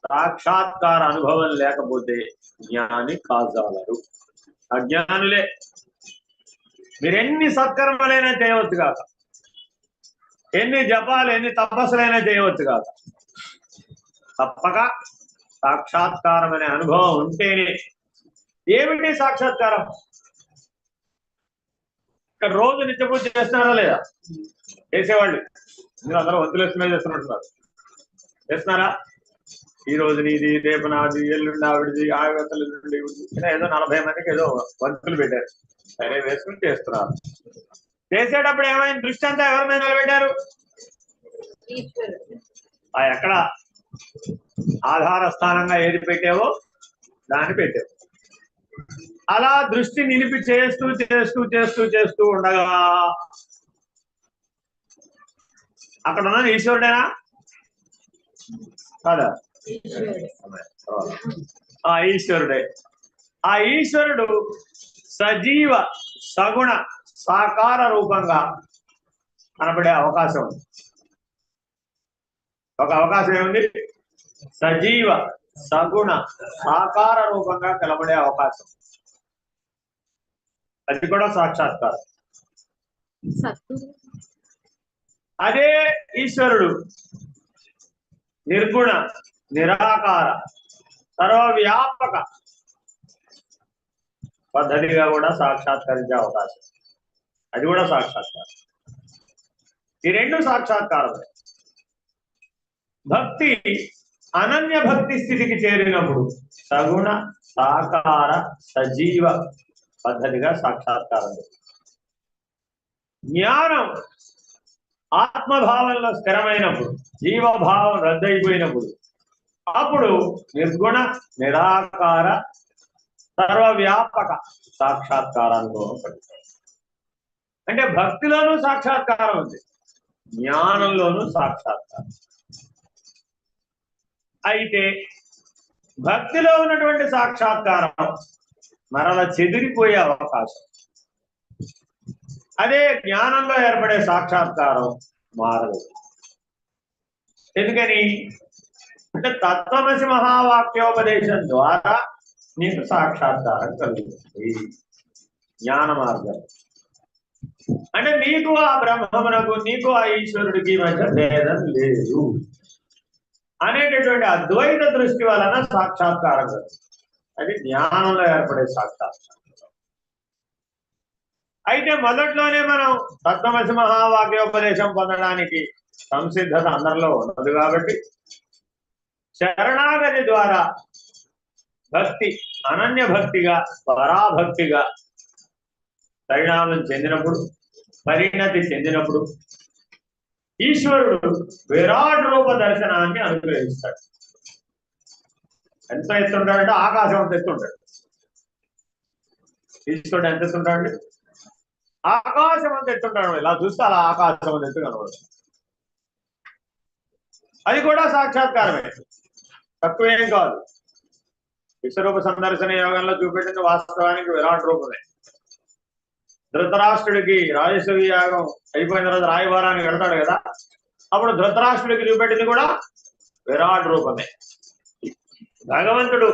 సాక్షాత్కార అనుభవం లేకపోతే జ్ఞాని కాజాలరు, అజ్ఞానులే. మీరు ఎన్ని సత్కర్మలైనా చేయవచ్చు కాక, ఎన్ని జపాలు ఎన్ని తపస్సులైనా చేయవచ్చు కాక, తప్పక సాక్షాత్కారం అనే అనుభవం ఉంటేనే. ఏమిటి సాక్షాత్కారం? ఇక్కడ రోజు నిత్యపూజ చేస్తున్నారా లేదా? చేసేవాళ్ళు మీరు అందరూ వంతులేసుకునే చేస్తున్నట్టున్నారు. చేస్తున్నారా? ఈ రోజు నీది, రేపు నాది, ఎల్లుండి ఆవిడిది, ఆవిడతల నుండి ఏదో 40 మందికి ఏదో వంతులు పెట్టారు. సరే వేసుకుని చేస్తున్నారు. చేసేటప్పుడు ఏమైనా దృష్టి అంతా ఎవరి మీద నిలబెట్టారు? ఎక్కడ ఆధార స్థానంగా ఏది పెట్టావో దాన్ని పెట్టావు. అలా దృష్టి నిలిపి చేస్తూ చేస్తూ చేస్తూ చేస్తూ ఉండగా అక్కడ ఉన్నది ఈశ్వరుడేనా కాదా? ఈశ్వరుడే. ఆ ఈశ్వరుడు సజీవ సగుణ సాకార రూపంగా కనబడే అవకాశం ఉంది. ఒక అవకాశం ఏముంది? సజీవ సగుణ సాకార రూపంగా కనబడే అవకాశం. అది కూడా సాక్షాత్కారం. అదే ఈశ్వరుడు నిర్గుణ నిరాకార సర్వవ్యాపక పద్ధతిగా కూడా సాక్షాత్కరించే అవకాశం, అది కూడా సాక్షాత్కారం. ఈ రెండు సాక్షాత్కారమే. భక్తి అనన్య భక్తి స్థితికి చేరినప్పుడు సగుణ సాకార సజీవ పద్ధతిగా సాక్షాత్కారం. జ్ఞానం ఆత్మభావంలో స్థిరమైనప్పుడు, జీవభావం రద్దయిపోయినప్పుడు అప్పుడు నిర్గుణ నిరాకార సర్వవ్యాపక సాక్షాత్కారానికి పడుతుంది. అంటే భక్తిలోనూ సాక్షాత్కారం ఉంది, జ్ఞానంలోనూ సాక్షాత్కారం. అయితే భక్తిలో ఉన్నటువంటి సాక్షాత్కారం మరల చెదిరిపోయే అవకాశం, అదే జ్ఞానంలో ఏర్పడే సాక్షాత్కారం మారదు. ఎందుకని అంటే తత్వమసి మహావాక్యోపదేశం ద్వారా నీకు సాక్షాత్కారం కలుగుతుంది. జ్ఞాన మార్గం అంటే నీకు ఆ బ్రహ్మమునకు, నీకు ఆ ఈశ్వరుడికి మధ్య భేదం లేదు అనేటటువంటి అద్వైత దృష్టి వలన సాక్షాత్కారం కలుగుతుంది. అది జ్ఞానంలో ఏర్పడే సాక్షాత్కారం. అయితే మొదట్లోనే మనం తత్వమసి మహావాక్యోపదేశం పొందడానికి సంసిద్ధత అందరిలో ఉండదు కాబట్టి శరణాగతి ద్వారా భక్తి అనన్య భక్తిగా పరాభక్తిగా పరిణామం చెందినప్పుడు, పరిణతి చెందినప్పుడు ఈశ్వరుడు విరాట్ రూప దర్శనాన్ని అనుగ్రహిస్తాడు. ఎంత ఎత్తుంటాడంటే ఆకాశం అంత ఎత్తుంటాడు ఈశ్వరుడు. ఎంత ఎత్తుంటాడండి? ఆకాశం అంత ఎత్తుంటాడు. ఇలా చూస్తే అలా ఆకాశం అంత ఎత్తు కనబడుతుంది. అది కూడా సాక్షాత్కారమే, తక్కువేం కాదు. విశ్వరూప సందర్శన యోగంలో చూపెట్టింది వాస్తవానికి విరాట్ రూపమే. ధృతరాష్ట్రుడికి రాజసూయ యాగం అయిపోయిన తర్వాత రాయబారానికి వెళ్తాడు కదా, అప్పుడు ధృతరాష్ట్రుడికి చూపెట్టింది కూడా విరాట్ రూపమే. భగవంతుడు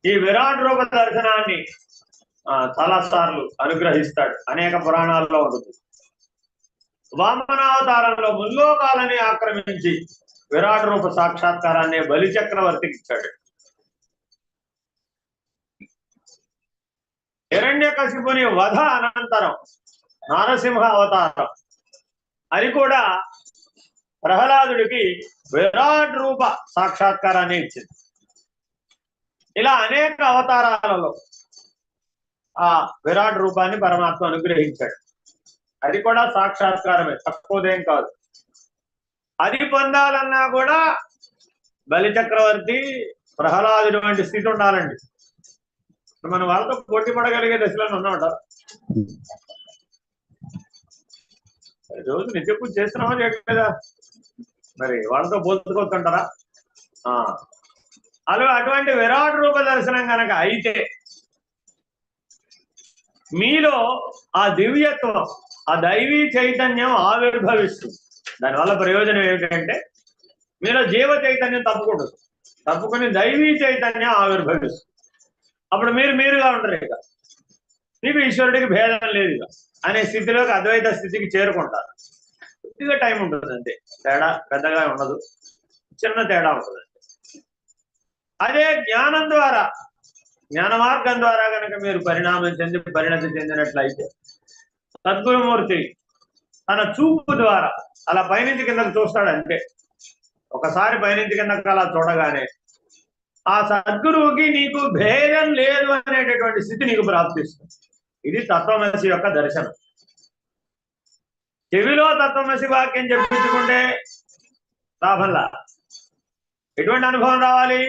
ఈ విరాట్ రూప దర్శనాన్ని చాలా సార్లు అనుగ్రహిస్తాడు. అనేక పురాణాల్లో ఉంటుంది. వామనావతారంలో ముల్లోకాలని ఆక్రమించి విరాట్ రూప సాక్షాత్కారాన్ని బలి చక్రవర్తికి ఇచ్చాడు. హిరణ్యకశిపుని వధ అనంతరం నారసింహ అవతారం, అది కూడా ప్రహ్లాదుడికి విరాట్ రూప సాక్షాత్కారాన్ని ఇచ్చింది. ఇలా అనేక అవతారాలలో ఆ విరాట్ రూపాన్ని పరమాత్మ అనుగ్రహించాడు. అది కూడా సాక్షాత్కారమే, తక్కువదేం కాదు. అది పొందాలన్నా కూడా బలి చక్రవర్తి ప్రహ్లాదుడి వంటి స్థితి ఉండాలండి. మనం వాళ్ళతో పోటీ పడగలిగే దశలో ఉన్నామంటారు. రోజు నిత్య పూజ చేస్తున్నామా చేయట్లేదా? మరి వాళ్ళతో పోల్చుకోవద్దంటారా? అలా అటువంటి విరాట్ రూప దర్శనం కనుక అయితే మీలో ఆ దివ్యత్వం, ఆ దైవీ చైతన్యం ఆవిర్భవిస్తుంది. దానివల్ల ప్రయోజనం ఏమిటంటే మీలో జీవ చైతన్యం తప్పుకుంటుంది, తప్పుకుని దైవీ చైతన్యం ఆవిర్భవిస్తుంది. అప్పుడు మీరు మీరుగా ఉండరు, ఇక మీకు ఈశ్వరుడికి భేదం లేదు ఇక అనే స్థితిలోకి, అద్వైత స్థితికి చేరుకుంటారు. కొద్దిగా టైం ఉంటుంది అంతే, తేడా పెద్దగా ఉండదు, చిన్న తేడా ఉంటుంది. అదే జ్ఞానం ద్వారా, జ్ఞాన మార్గం ద్వారా కనుక మీరు పరిణామం చెంది పరిణతి చెందినట్లయితే సద్గురుమూర్తి తన చూపు ద్వారా అలా పైనుంచి కిందకు చూస్తాడంటే, ఒకసారి పైనుంచి కిందకు అలా చూడగానే ఆ సద్గురువుకి నీకు భేదం లేదు అనేటటువంటి స్థితి నీకు ప్రాప్తిస్తుంది. ఇది తత్వమసి యొక్క దర్శనం. చెవిలో తత్వమసి వాక్యం చెప్పించుకుంటే లాభంలా. ఎటువంటి అనుభవం రావాలి?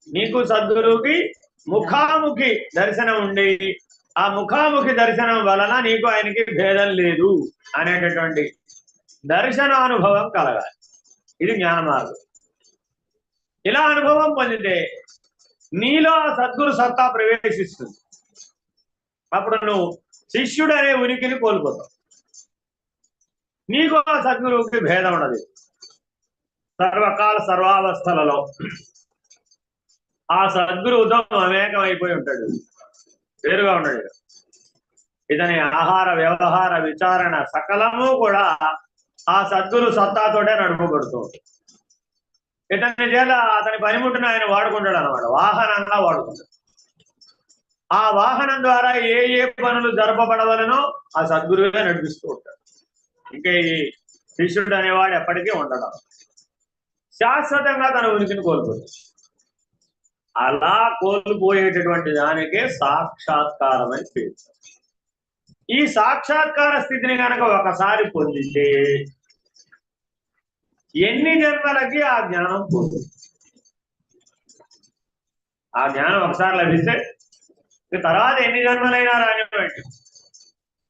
నీకు సద్గురువుకి ముఖాముఖి దర్శనం ఉండి, ఆ ముఖాముఖి దర్శనం వలన నీకు ఆయనకి భేదం లేదు అనేటటువంటి దర్శనానుభవం కలగాలి. ఇది జ్ఞాన మార్గం. ఇలా అనుభవం పొందితే నీలో ఆ సద్గురు సత్తా ప్రవేశిస్తుంది. అప్పుడు నువ్వు శిష్యుడు అనే ఉనికిని కోల్పోతావు. నీకు ఆ సద్గురువుకి భేదం ఉండదు. సర్వకాల సర్వావస్థలలో ఆ సద్గురువుతో మమేకం అయిపోయి ఉంటాడు, వేరుగా ఉన్నాడు. ఇతని ఆహార వ్యవహార విచారణ సకలము కూడా ఆ సద్గురు సత్తాతోటే నడుపబడుతూ ఉంటుంది. ఇతని చేత అతని పనిముట్టును ఆయన వాడుకుంటాడు అన్నమాట, వాహనంగా వాడుకుంటాడు. ఆ వాహనం ద్వారా ఏ ఏ పనులు జరపబడవలనో ఆ సద్గురువే నడిపిస్తూ ఉంటాడు. ఇంకా ఈ శిష్యుడు అనేవాడు ఎప్పటికీ ఉండడం, శాశ్వతంగా తన ఉనికిని కోల్పోతుంది. అలా కోల్పోయేటటువంటి దానికే సాక్షాత్కారం అని పేరు. ఈ సాక్షాత్కార స్థితిని కనుక ఒకసారి పొందితే ఎన్ని జన్మలకి ఆ జ్ఞానం పోతుంది. ఆ జ్ఞానం ఒకసారి లభిస్తే తర్వాత ఎన్ని జన్మలైనా రానివ్వండి,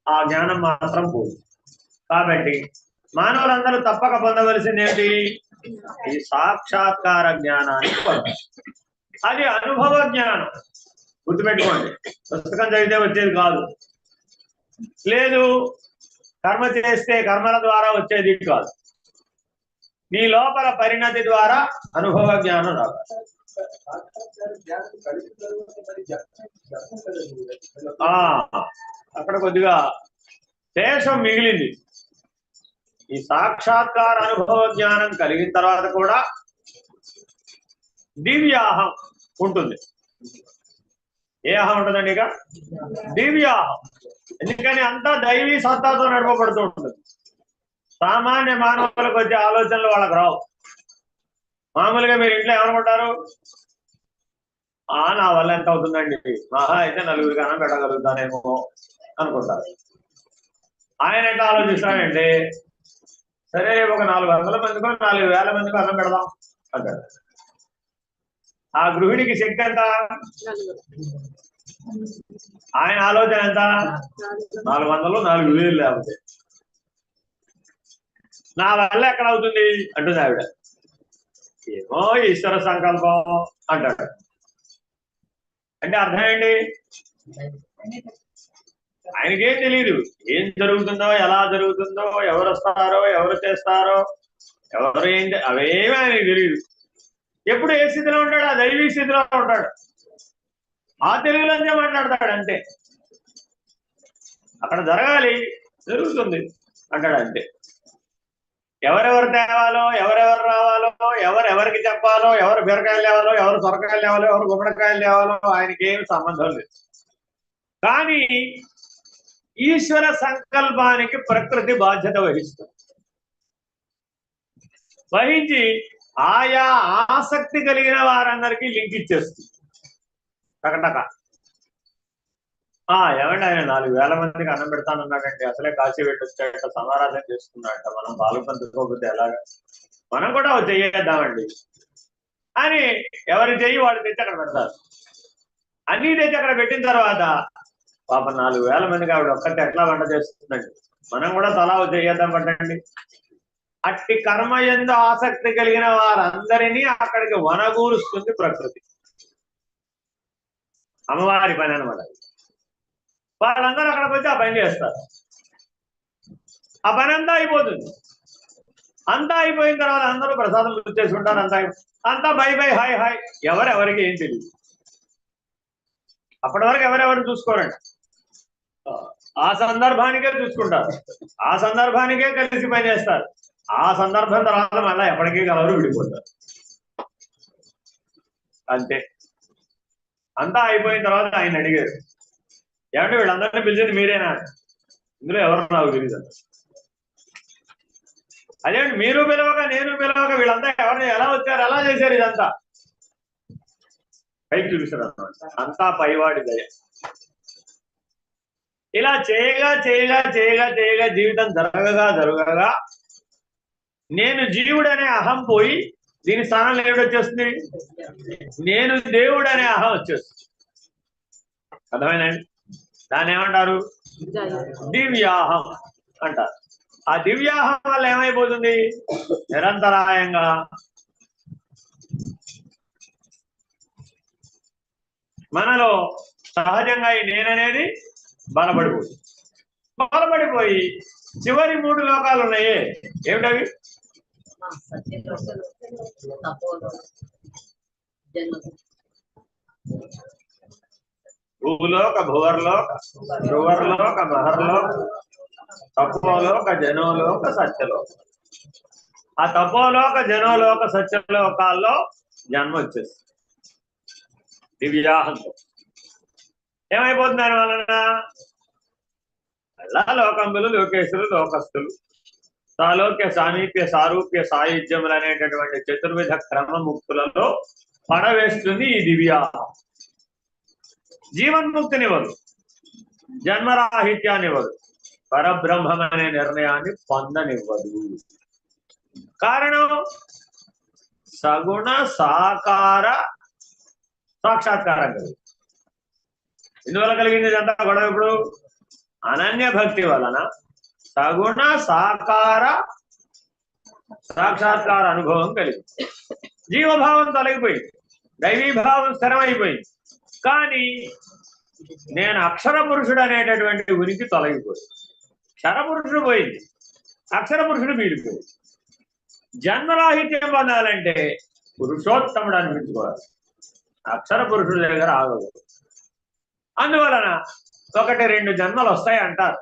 ఆ జ్ఞానం మాత్రం పోదు. కాబట్టి మానవులందరూ తప్పక పొందవలసింది ఏంటి? ఈ సాక్షాత్కార జ్ఞానాన్ని పొందాలి. అది అనుభవ జ్ఞానం, గుర్తుపెట్టుకోండి. పుస్తకం చదివితే వచ్చేది కాదు, లేదు కర్మ చేస్తే కర్మల ద్వారా వచ్చేది కాదు. నీ లోపల పరిణతి ద్వారా అనుభవ జ్ఞానం రావాలి. అక్కడ కొద్దిగా శేషం మిగిలింది. ఈ సాక్షాత్కార అనుభవ జ్ఞానం కలిగిన తర్వాత కూడా దివ్యాహం ఉంటుంది. ఏ అహం ఉంటుందండి? ఇక దివ్యాహం. ఎందుకని అంతా దైవీ సత్తాతో నడపబడుతూ ఉంటుంది. సామాన్య మానవులకు వచ్చే ఆలోచనలు వాళ్ళకు రావు. మామూలుగా మీరు ఇంట్లో ఏమనుకుంటారు? నా వల్ల ఎంత అవుతుందండి, మహా అయితే నలుగురికి అన్నం పెట్టగలుగుతానేమో అనుకుంటారు. ఆయన ఎట్లా ఆలోచిస్తాడంటే, సరే ఒక 400 మందికో 4000 మందికో అన్నం పెడదాం అంటాడు. ఆ గృహిణికి శక్తి ఎంత? ఆయన ఆలోచన ఎంత? 400, 4000 లేకపోతే నా వల్ల ఎక్కడ అవుతుంది అంటుంది ఆవిడ. ఏమో ఈశ్వర సంకల్పం అంటాడు. అంటే అర్థం ఏంటి? ఆయనకేం తెలియదు ఏం జరుగుతుందో, ఎలా జరుగుతుందో, ఎవరు వస్తారో, ఎవరు చేస్తారో, ఎవరు ఏంటి, అవేమీ ఆయనకి తెలియదు. ఎప్పుడు ఏ స్థితిలో ఉంటాడు? ఆ దైవీ స్థితిలో ఉంటాడు. ఆ తెలుగులోనే మాట్లాడతాడు అంతే. అక్కడ జరగాలి, జరుగుతుంది అంటాడు అంతే. ఎవరెవరు తేవాలో, ఎవరెవరు రావాలో, ఎవరెవరికి చెప్పాలో, ఎవరు బీరకాయలు లేవాలో, ఎవరు సొరకాయలు లేవాలో, ఎవరు గుమ్మడికాయలు లేవాలో ఆయనకి ఏమి సంబంధం లేదు. కానీ ఈశ్వర సంకల్పానికి ప్రకృతి బాధ్యత వహిస్తుంది. వహించి ఆయా ఆసక్తి కలిగిన వారందరికీ లింక్ ఇచ్చేస్తుంది. టకటక ఏమంటే ఆయన 4000 మందికి అన్నం పెడతానన్నాడండి, అసలే కాశీ వెళ్ళొచ్చాట, సమారాధన చేసుకున్నాడట, మనం పాల్గొంటుకోకపోతే ఎలాగా, మనం కూడా చెయ్యేద్దామండి అని ఎవరి చెయ్యి వాళ్ళు తెచ్చి అక్కడ పెడతారు. అన్నీ తెచ్చి అక్కడ పెట్టిన తర్వాత పాపం 4000 మందికి ఆవిడ ఒక్కటి ఎట్లా వంట చేస్తుందండి, మనం కూడా తలా చెయ్యేద్దాం పట్టండి. అట్టి కర్మ యందు ఆసక్తి కలిగిన వారందరినీ అక్కడికి వనగూరుస్తుంది ప్రకృతి. అమ్మవారి పని అనమాట. వాళ్ళందరూ అక్కడికి వచ్చి ఆ పని చేస్తారు. ఆ పని అంతా అయిపోతుంది. అంతా అయిపోయిన తర్వాత అందరూ ప్రసాదం చేసుకుంటారు. అంతా బై బై, హాయ్ హాయ్. ఎవరెవరికి ఏం తెలియదు. అప్పటి వరకు ఎవరెవరు చూసుకోరండి. ఆ సందర్భానికే చూసుకుంటారు, ఆ సందర్భానికే కలిసి పనిచేస్తారు. ఆ సందర్భం తర్వాత మళ్ళీ ఎప్పటికీ కలవరు, విడిపోతారు అంతే. అంతా అయిపోయిన తర్వాత ఆయన అడిగారు, ఏమంటే వీళ్ళందరినీ పిలిచేది మీరేనా? ఇందులో ఎవరు నాకు తెలియదు. అదేంటి మీరు పిలవక నేను పిలవక వీళ్ళంతా ఎవరిని ఎలా వచ్చారు, ఎలా చేశారు? ఇదంతా పైకి చూపిస్తారు అన్నమాట. అంతా పైవాడి దయ. ఇలా చేయగా చేయగా చేయగా చేయగా జీవితం జరగగా నేను జీవుడనే అహం పోయి దీని స్థానంలో ఏమిటొచ్చేస్తుంది? నేను దేవుడు అనే అహం వచ్చేస్తుంది. అర్థమైందండి? దాన్ని ఏమంటారు? దివ్యాహం అంటారు. ఆ దివ్యాహం వల్ల ఏమైపోతుంది? నిరంతరాయంగా మనలో సహజంగా ఈ నేననేది బలపడిపోయి చివరి 3 లోకాలు ఉన్నాయే, ఏమిటవి? భూలోక, భువర్లోక, ధ్రువర్లోక, మహర్లోక, తపోలోక, జనోలోక, సత్యలోక. ఆ తపోలోక జనోలోక సత్యలోకాల్లో జన్మ వచ్చేస్తుంది దివ్యాహంతో. ఏమైపోతుంది దాని వలన? అలా లోకంబులు లోకేశులు లోకస్తులు సాలోక్య సామీప్య సారూప్య సాయుధ్యములు అనేటటువంటి చతుర్విధ క్రమముక్తులలో పడవేస్తుంది ఈ దివ్యాహం. జీవన్ముక్తినివ్వదు, జన్మరాహిత్యాన్నివ్వదు, పరబ్రహ్మం అనే నిర్ణయాన్ని పొందనివ్వదు. కారణం సగుణ సాకార సాక్షాత్కారం కలిగి. ఇందువల్ల కలిగింది ఇదంతా గొడవ. ఇప్పుడు అనన్య భక్తి వలన సగుణ సాకార సాక్షాత్కార అనుభవం కలిగింది. జీవభావం తొలగిపోయింది, దైవీభావం స్థిరమైపోయింది. కానీ నేను అక్షర పురుషుడు అనేటటువంటి ఉనికి తొలగిపోయింది. క్షరపురుషుడు పోయింది, అక్షర పురుషుడు మిగిలిపోయింది. జన్మరాహిత్యం పొందాలంటే పురుషోత్తముడు అనిపించుకోవాలి, అక్షర పురుషుడి దగ్గర ఆగదు. అందువలన 1-2 జన్మలు వస్తాయి అంటారు.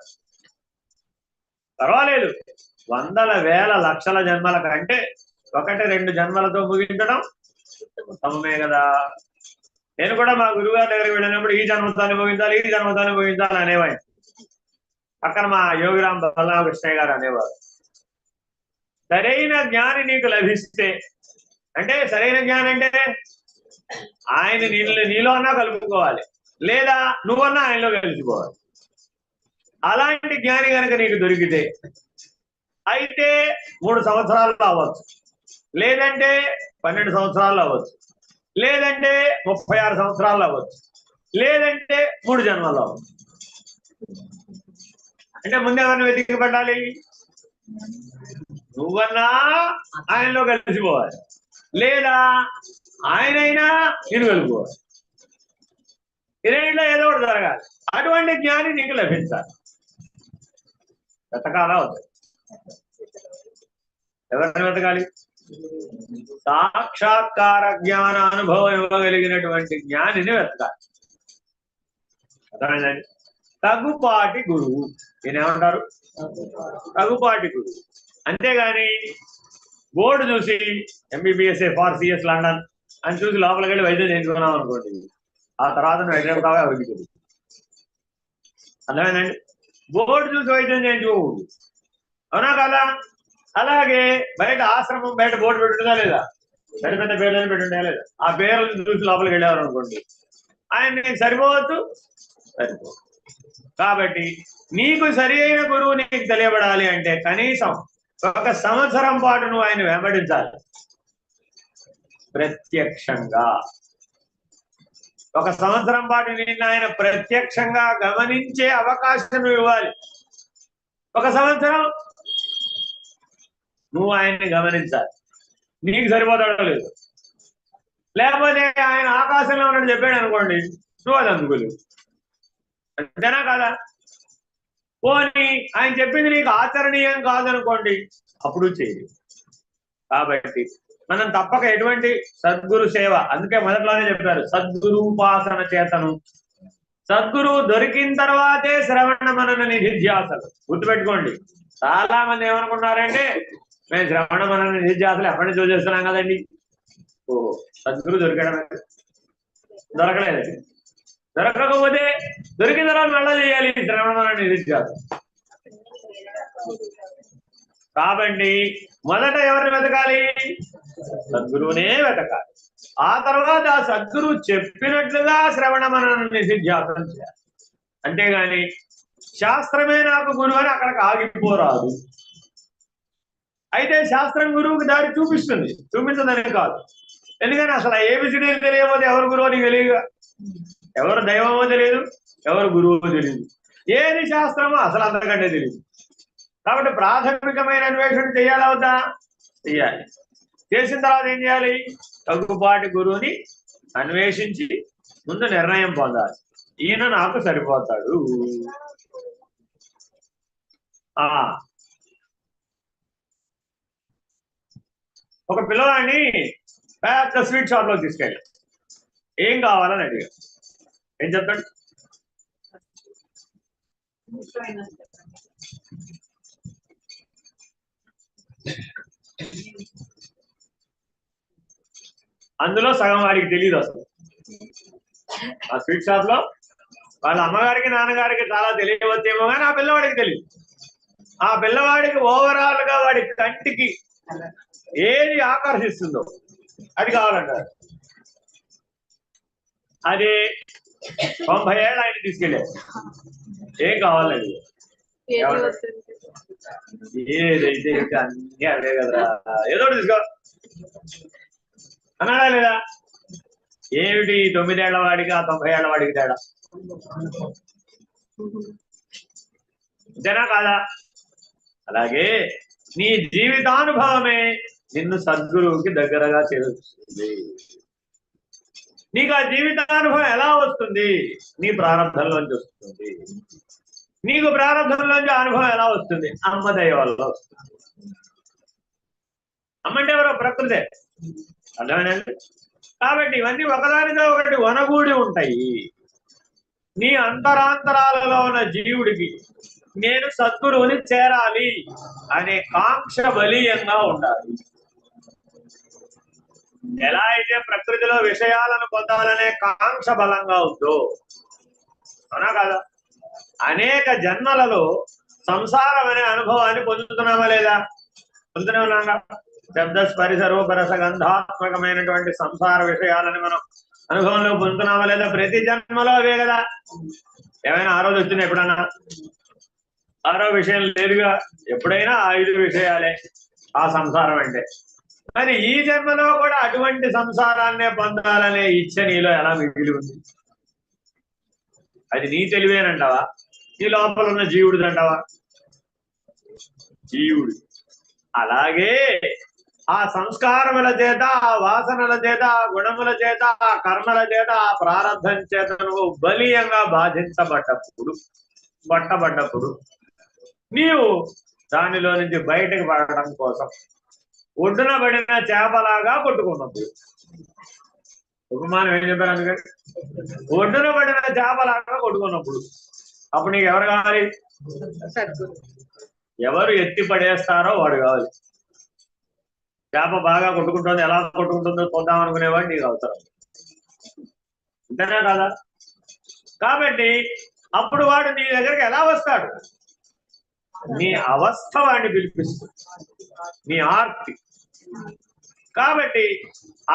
పర్వాలేదు, వందల వేల లక్షల జన్మల కంటే 1-2 జన్మలతో ముగించడం ఉత్తమమే కదా. నేను కూడా మా గురువుగారి దగ్గరికి వెళ్ళినప్పుడు ఈ జన్మతాన్ని ముగించాలి, ఈ జన్మతాన్ని ముగించాలి అనేవాడిని. పక్కన మా యోగిరామ్ బలరామకృష్ణయ్య గారు అనేవారు, సరైన జ్ఞాని నీకు లభిస్తే, అంటే సరైన జ్ఞానం అంటే ఆయన నీలో అన్నా కలుపుకోవాలి, లేదా నువ్వన్నా ఆయనలో కలిసిపోవాలి. అలాంటి జ్ఞాని కనుక నీకు దొరికితే అయితే 3 సంవత్సరాల్లో అవ్వచ్చు, లేదంటే 12 సంవత్సరాల్లో అవ్వచ్చు, లేదంటే 36 సంవత్సరాల్లో అవ్వచ్చు, లేదంటే 3 జన్మల్లో అవ్వచ్చు. అంటే ముందు ఎవరిని వెతికి పడాలి? నువ్వన్నా ఆయనలో కలిసిపోవాలి, లేదా ఆయనైనా నేను కలుపుకోవాలి. ఈ రెండిట్లో ఏదో ఒకటి జరగాలి. అటువంటి జ్ఞాని నీకు లభించాలి. వెతకాలా అవుతుంది. ఎవరిని వెతకాలి? సాక్షాత్కార జ్ఞాన అనుభవం ఇవ్వగలిగినటువంటి జ్ఞానిని వెతకాలి. అర్థమైందండి? తగుపాటి గురువు. ఈయనేమంటారు? తగుపాటి గురువు. అంతేగాని బోర్డు చూసి ఎంబీబీఎస్ఏ ఫార్ సిఎస్ లండన్ అని చూసి లోపలికి వెళ్ళి వైద్యం చేయించుకున్నాం అనుకోండి, ఆ తర్వాత నువ్వు ఎక్కడ కావా ఎవరికి తెలియదు. అర్థమైందండి? బోర్డు చూసి వైద్యం చేయించుకోకూడదు, అవునా కదా? అలాగే బయట ఆశ్రమం బయట బోర్డు పెట్టుందా లేదా, పెద్ద పెద్ద పేర్లను పెట్టుంటా లేదా, ఆ పేర్లను చూసి లోపలికి వెళ్ళేవారు అనుకోండి, ఆయన నీకు సరిపోవద్దు, సరిపోదు. కాబట్టి నీకు సరి అయిన గురువు నీకు తెలియబడాలి అంటే కనీసం 1 సంవత్సరం పాటు నువ్వు ఆయన వెంబడించాలి ప్రత్యక్షంగా. 1 సంవత్సరం పాటు నిన్ను ఆయన ప్రత్యక్షంగా గమనించే అవకాశం ఇవ్వాలి. 1 సంవత్సరం నువ్వు ఆయన్ని గమనించాలి. నీకు సరిపోతాడో లేదు. లేకపోతే ఆయన ఆకాశంలో ఉన్నట్టు చెప్పాడు అనుకోండి, నువ్వు అది అందుకోలేవు. అంతేనా కదా? పోనీ ఆయన చెప్పింది నీకు ఆచరణీయం కాదనుకోండి, అప్పుడు చేయలేదు. కాబట్టి మనం తప్పక ఎటువంటి సద్గురు సేవ, అందుకే మొదట్లోనే చెప్పారు సద్గురు ఉపాసన చేతను. సద్గురువు దొరికిన తర్వాతే శ్రవణ మనన నిధిధ్యాసలు. గుర్తుపెట్టుకోండి. చాలా మంది ఏమనుకున్నారంటే, మేము శ్రవణ మనన నిధిధ్యాసలు ఎప్పటి నుంచి చేస్తున్నాం కదండి. ఓహో, సద్గురు దొరికడమే, దొరకలేదండి. దొరకకపోతే దొరికిన తర్వాత మళ్ళా చేయాలి శ్రవణ మనన నిధిధ్యాస. కాబట్టి మొదట ఎవరిని వెతకాలి? సద్గురువునే వెతకాలి. ఆ తర్వాత ఆ సద్గురువు చెప్పినట్లుగా శ్రవణ మనన నిధిధ్యాసనం చేయాలి. అంతేగాని శాస్త్రమే నాకు గురువు అని అక్కడికి ఆగిపోరాదు. అయితే శాస్త్రం గురువుకి దారి చూపిస్తుంది, చూపించదని కాదు. ఎందుకని అసలు ఏబిసిడీలు తెలియకపోతే ఎవరు గురువు అని తెలియదు, ఎవరు దైవమో తెలియదు, ఎవరు గురువో తెలియదు, ఏది శాస్త్రమో అసలు అంతకంటే తెలియదు. కాబట్టి ప్రాథమికమైన అన్వేషణ చేయాలా వద్దా? చేయాలి. చేసిన తర్వాత ఏం చేయాలి? తగ్గుపాటి గురువుని అన్వేషించి ముందు నిర్ణయం పొందాలి. ఈయన నాకు సరిపోతాడు. ఒక పిల్లవాడిని పెద్ద స్వీట్ షాప్ లో తీసుకెళ్ళి ఏం కావాలని అడిగాడు. ఏం చెప్తాడు? అందులో సగం వాడికి తెలియదు అసలు. ఆ స్వీట్ షాప్ లో వాళ్ళ అమ్మగారికి నాన్నగారికి చాలా తెలియవచ్చేమో కానీ ఆ పిల్లవాడికి తెలియదు. ఆ పిల్లవాడికి ఓవరాల్ గా వాడి కంటికి ఏది ఆకర్షిస్తుందో అది కావాలంటారు. అది 90 ఏళ్ళు ఆయన తీసుకెళ్ళారు. ఏం కావాలండి ఏదైతే అన్ని అదే కదా, ఏదో తీసుకో అన్నాడా లేదా? ఏమిటి 9 ఏళ్ల వాడికి ఆ 90 ఏళ్ల వాడికి తేడా? అంతేనా కాదా? అలాగే నీ జీవితానుభవమే నిన్ను సద్గురువుకి దగ్గరగా చేరుస్తుంది. నీకు ఆ జీవితానుభవం ఎలా వస్తుంది? నీ ప్రారంభంలోంచి వస్తుంది. నీకు ప్రారంభంలోంచి అనుభవం ఎలా వస్తుంది? అమ్మ దయ వల్ల వస్తుంది. అమ్మంటే ఎవరో ప్రకృతే, అర్థమేనండి? కాబట్టి ఇవన్నీ ఒకదానితో ఒకటి వనగూడి ఉంటాయి. నీ అంతరాంతరాలలో ఉన్న జీవుడికి నేను సద్గురువుని చేరాలి అనే కాంక్ష బలీయంగా ఉండాలి. ఎలా అయితే ప్రకృతిలో విషయాలను పొందాలనే కాంక్ష బలంగా ఉందో, అవునా కాదా? అనేక జన్మలలో సంసారం అనే అనుభవాన్ని పొందుతున్నామా లేదా? పొందుతున్నామా? శబ్ద స్పరిశ రూప రస గంధాత్మకమైనటువంటి సంసార విషయాలని మనం అనుభవంలో పొందుతున్నామా లేదా? ప్రతి జన్మలో అవే కదా. ఏమైనా ఆ రోజు వచ్చింది ఎప్పుడన్నా? ఆరో విషయం లేదుగా. ఎప్పుడైనా 5 విషయాలే ఆ సంసారం అంటే. మరి ఈ జన్మలో కూడా అటువంటి సంసారాన్నే పొందాలనే ఇచ్చ నీలో ఎలా మిగిలి ఉంది? అది నీ తెలివేనంటావా? నీ లోపల ఉన్న జీవుడిది అంటావా? జీవుడు. అలాగే ఆ సంస్కారముల చేత, ఆ వాసనల చేత, ఆ గుణముల చేత, ఆ కర్మల చేత, ఆ ప్రారంభం చేత నువ్వు బలీయంగా బాధించబడ్డప్పుడు, పట్టబడ్డప్పుడు నీవు దానిలో నుంచి బయటకు పడడం కోసం ఒడ్డున పడిన చేపలాగా కొట్టుకున్నప్పుడు, ఉపమానం ఏం చెప్పారు అందుకని? ఒడ్డున పడిన చేపలాగా కొట్టుకున్నప్పుడు అప్పుడు నీకు ఎవరు కావాలి? ఎవరు ఎత్తి పడేస్తారో వాడు కావాలి. చేప బాగా కొట్టుకుంటుంది, ఎలా కొట్టుకుంటుందో చూద్దాం అనుకునేవాడు నీకు అవసరం. అంతేనా కదా? కాబట్టి అప్పుడు వాడు నీ దగ్గరికి ఎలా వస్తాడు? నీ అవస్థ వాడిని పిలిపిస్తుంది, నీ ఆర్తి. కాబట్టి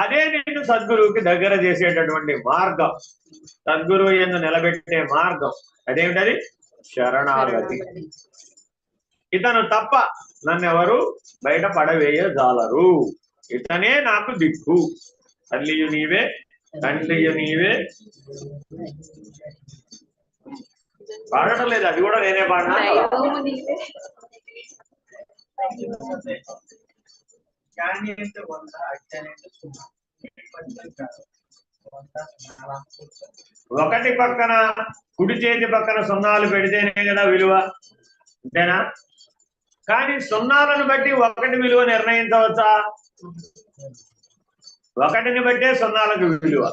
అదే నిన్ను సద్గురువుకి దగ్గర చేసేటటువంటి మార్గం, సద్గురువు యందు నిలబెట్టే మార్గం. అదేమిటది? శరణాగతి. ఇతను తప్ప నన్నెవరు బయట పడవేయజాలరు, ఇతనే నాకు దిక్కు. తల్లియు నీవే, తండ్రియు నీవే. పాడటం లేదు, అది కూడా నేనే పాడినా. ఒకటి పక్కన కుడి చేతి పక్కన సున్నాలు పెడితేనే కదా విలువ, అంతేనా? కానీ సున్నాలను బట్టి ఒకటి విలువ నిర్ణయించవచ్చా? ఒకటిని బట్టే సున్నాలకు విలువ.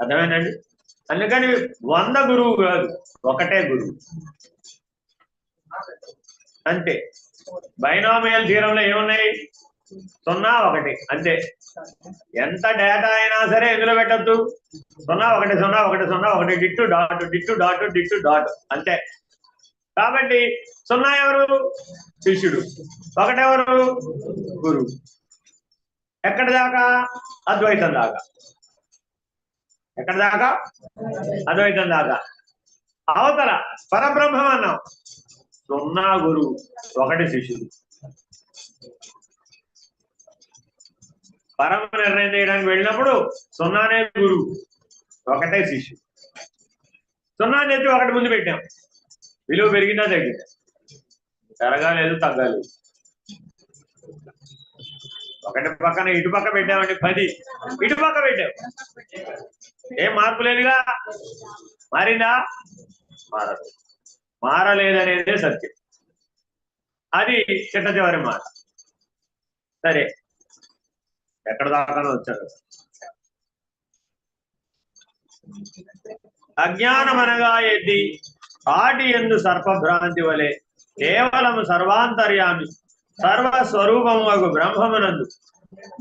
అర్థమైందండి? అందుకని 100 గురువు కాదు, ఒకటే గురువు అంతే. బైనామియల్ థియరంలో ఏమున్నాయి? 0, 1 అంతే. ఎంత డేటా అయినా సరే ఎందులో పెట్టద్దు? 0, 1, 0, 1, 0, 1 ditto dot ditto dot ditto dot అంతే. కాబట్టి 0 ఎవరు? శిష్యుడు. 1 ఎవరు? గురువు. ఎక్కడి దాకా? అద్వైతం దాకా. ఎక్కడి దాకా? అద్వైతం దాకా. అవతల పరబ్రహ్మం అన్నాం. 0 గురువు, 1 శిష్యుడు. పరమ నిర్ణయం చేయడానికి వెళ్ళినప్పుడు 0నే గురువు, 1 శిష్యుడు. 0 తెచ్చి 1 ముందు పెట్టాం. విలువ పెరిగిందా తగ్గిందా? పెరగాలేదు, తగ్గలేదు. 1 పక్కన ఇటు పక్క పెట్టామండి 10, ఇటు పక్క పెట్టాం. ఏం మార్పు లేదుగా. మారిందా? మారదు. మారలేదనేదే సత్యం. అది చిట్ట చివరి మాట. సరే, ఎక్కడ దాకా వచ్చారు? అజ్ఞానం అనగా ఏది? కాటి ఎందు సర్పభ్రాంతి వలె కేవలము సర్వాంతర్యామి సర్వస్వరూపము బ్రహ్మమునందు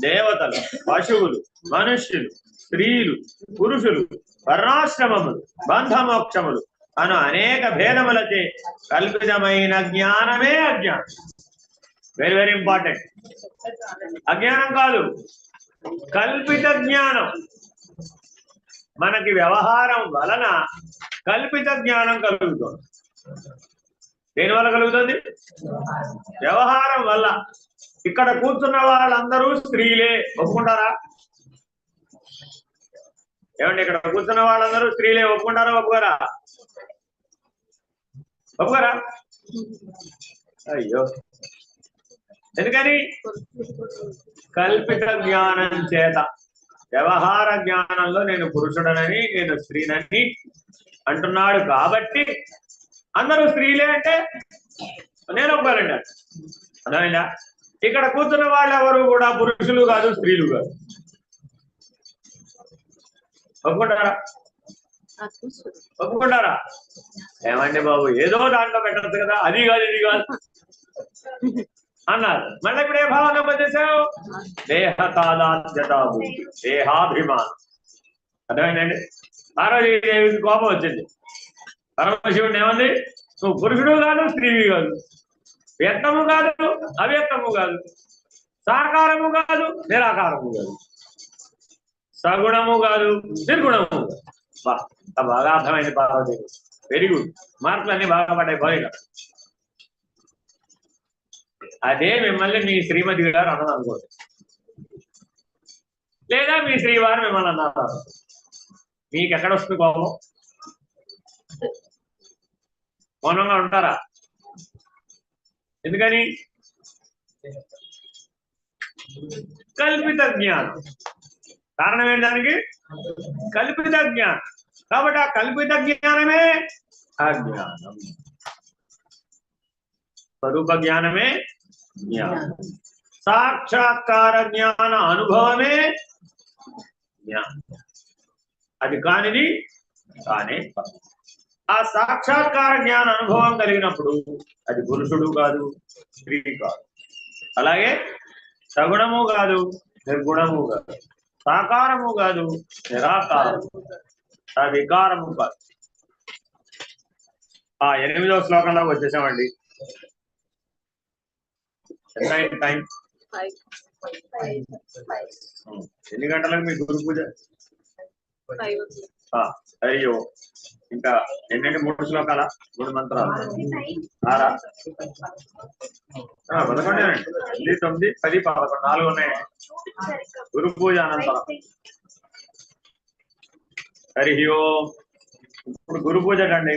దేవతలు, పశువులు, మనుష్యులు, స్త్రీలు, పురుషులు, వర్ణాశ్రమములు, బంధమోక్షములు అను అనేక భేదములచే కల్పితమైన జ్ఞానమే అజ్ఞానం. Very very important. అజ్ఞానం కాదు, కల్పిత జ్ఞానం. మనకి వ్యవహారం వలన కల్పిత జ్ఞానం కలుగుతుంది. దేనివల్ల కలుగుతుంది? వ్యవహారం వల్ల. ఇక్కడ కూర్చున్న వాళ్ళందరూ స్త్రీలే, ఒప్పుకుంటారా? ఏమండి, ఇక్కడ కూర్చున్న వాళ్ళందరూ స్త్రీలే, ఒప్పుకుంటారా? ఒప్పుకోరా? ఒప్పుకోరా? అయ్యో, ఎందుకని? కల్పిత జ్ఞానం చేత. వ్యవహార జ్ఞానంలో నేను పురుషుడనని, నేను స్త్రీనని అంటున్నాడు కాబట్టి అందరూ స్త్రీలే అంటే నేను ఒప్పుకోవాలండి. అర్థమైందా? ఇక్కడ కూర్చున్న వాళ్ళు ఎవరు కూడా పురుషులు కాదు, స్త్రీలు కాదు. ఒప్పుకుంటారా? ఒప్పుకుంటారా? ఏమండి బాబు, ఏదో దాంట్లో పెట్టచ్చు కదా, అది కాదు ఇది కాదు అన్నారు. మళ్ళీ ఇప్పుడు ఏ భావన వచ్చేసావు? దేహ తాదాత్మ్యత, దేహాభిమానం. అర్థమైందండి? పార్వతీదేవికి కోపం వచ్చింది. పరమశివుడిని ఏమంది? నువ్వు పురుషుడు కాదు, స్త్రీవి కాదు, వ్యక్తము కాదు, అవ్యక్తము కాదు, సాకారము కాదు, నిరాకారము కాదు, సగుణము కాదు, నిర్గుణము కాదు. బాగా అర్థమైంది పార్వతీదేవి. Very good. మార్కులన్నీ బాగా పడ్డాయి. బాగా అదే మిమ్మల్ని మీ శ్రీమతి గారు అన్నది అనుకోండి, లేదా మీ శ్రీవారు మిమ్మల్ని అన్నారు, మీకు ఎక్కడ వస్తుంది కోపం? మౌనంగా ఉంటారా? ఎందుకని? కల్పిత జ్ఞానం. కారణం ఏంటానికి? కల్పిత జ్ఞానం. కాబట్టి ఆ కల్పిత జ్ఞానమే అజ్ఞానం. స్వరూప జ్ఞానమే జ్ఞానం. సాక్షాత్కార జ్ఞాన అనుభవమే జ్ఞానం. అది కానిది కానే. ఆ సాక్షాత్కార జ్ఞాన అనుభవం కలిగినప్పుడు అది పురుషుడు కాదు, స్త్రీ కాదు. అలాగే సగుణము కాదు, నిర్గుణము కాదు, సాకారము కాదు, నిరాకారము, వికారము కాదు. ఆ 8వ శ్లోకంలోకి వచ్చేసామండి. ఎంత అయింది టైం? ఎన్ని గంటలకు మీ గురు పూజ? అయ్యో, ఇంకా ఎన్నంటే 3 శ్లోకాల 3 మంత్రాలు 6 11 8 9 10 11 4 ఉన్నాయి. గురు పూజ అనంతరం. హరి ఓం. ఇప్పుడు గురు పూజ అండి.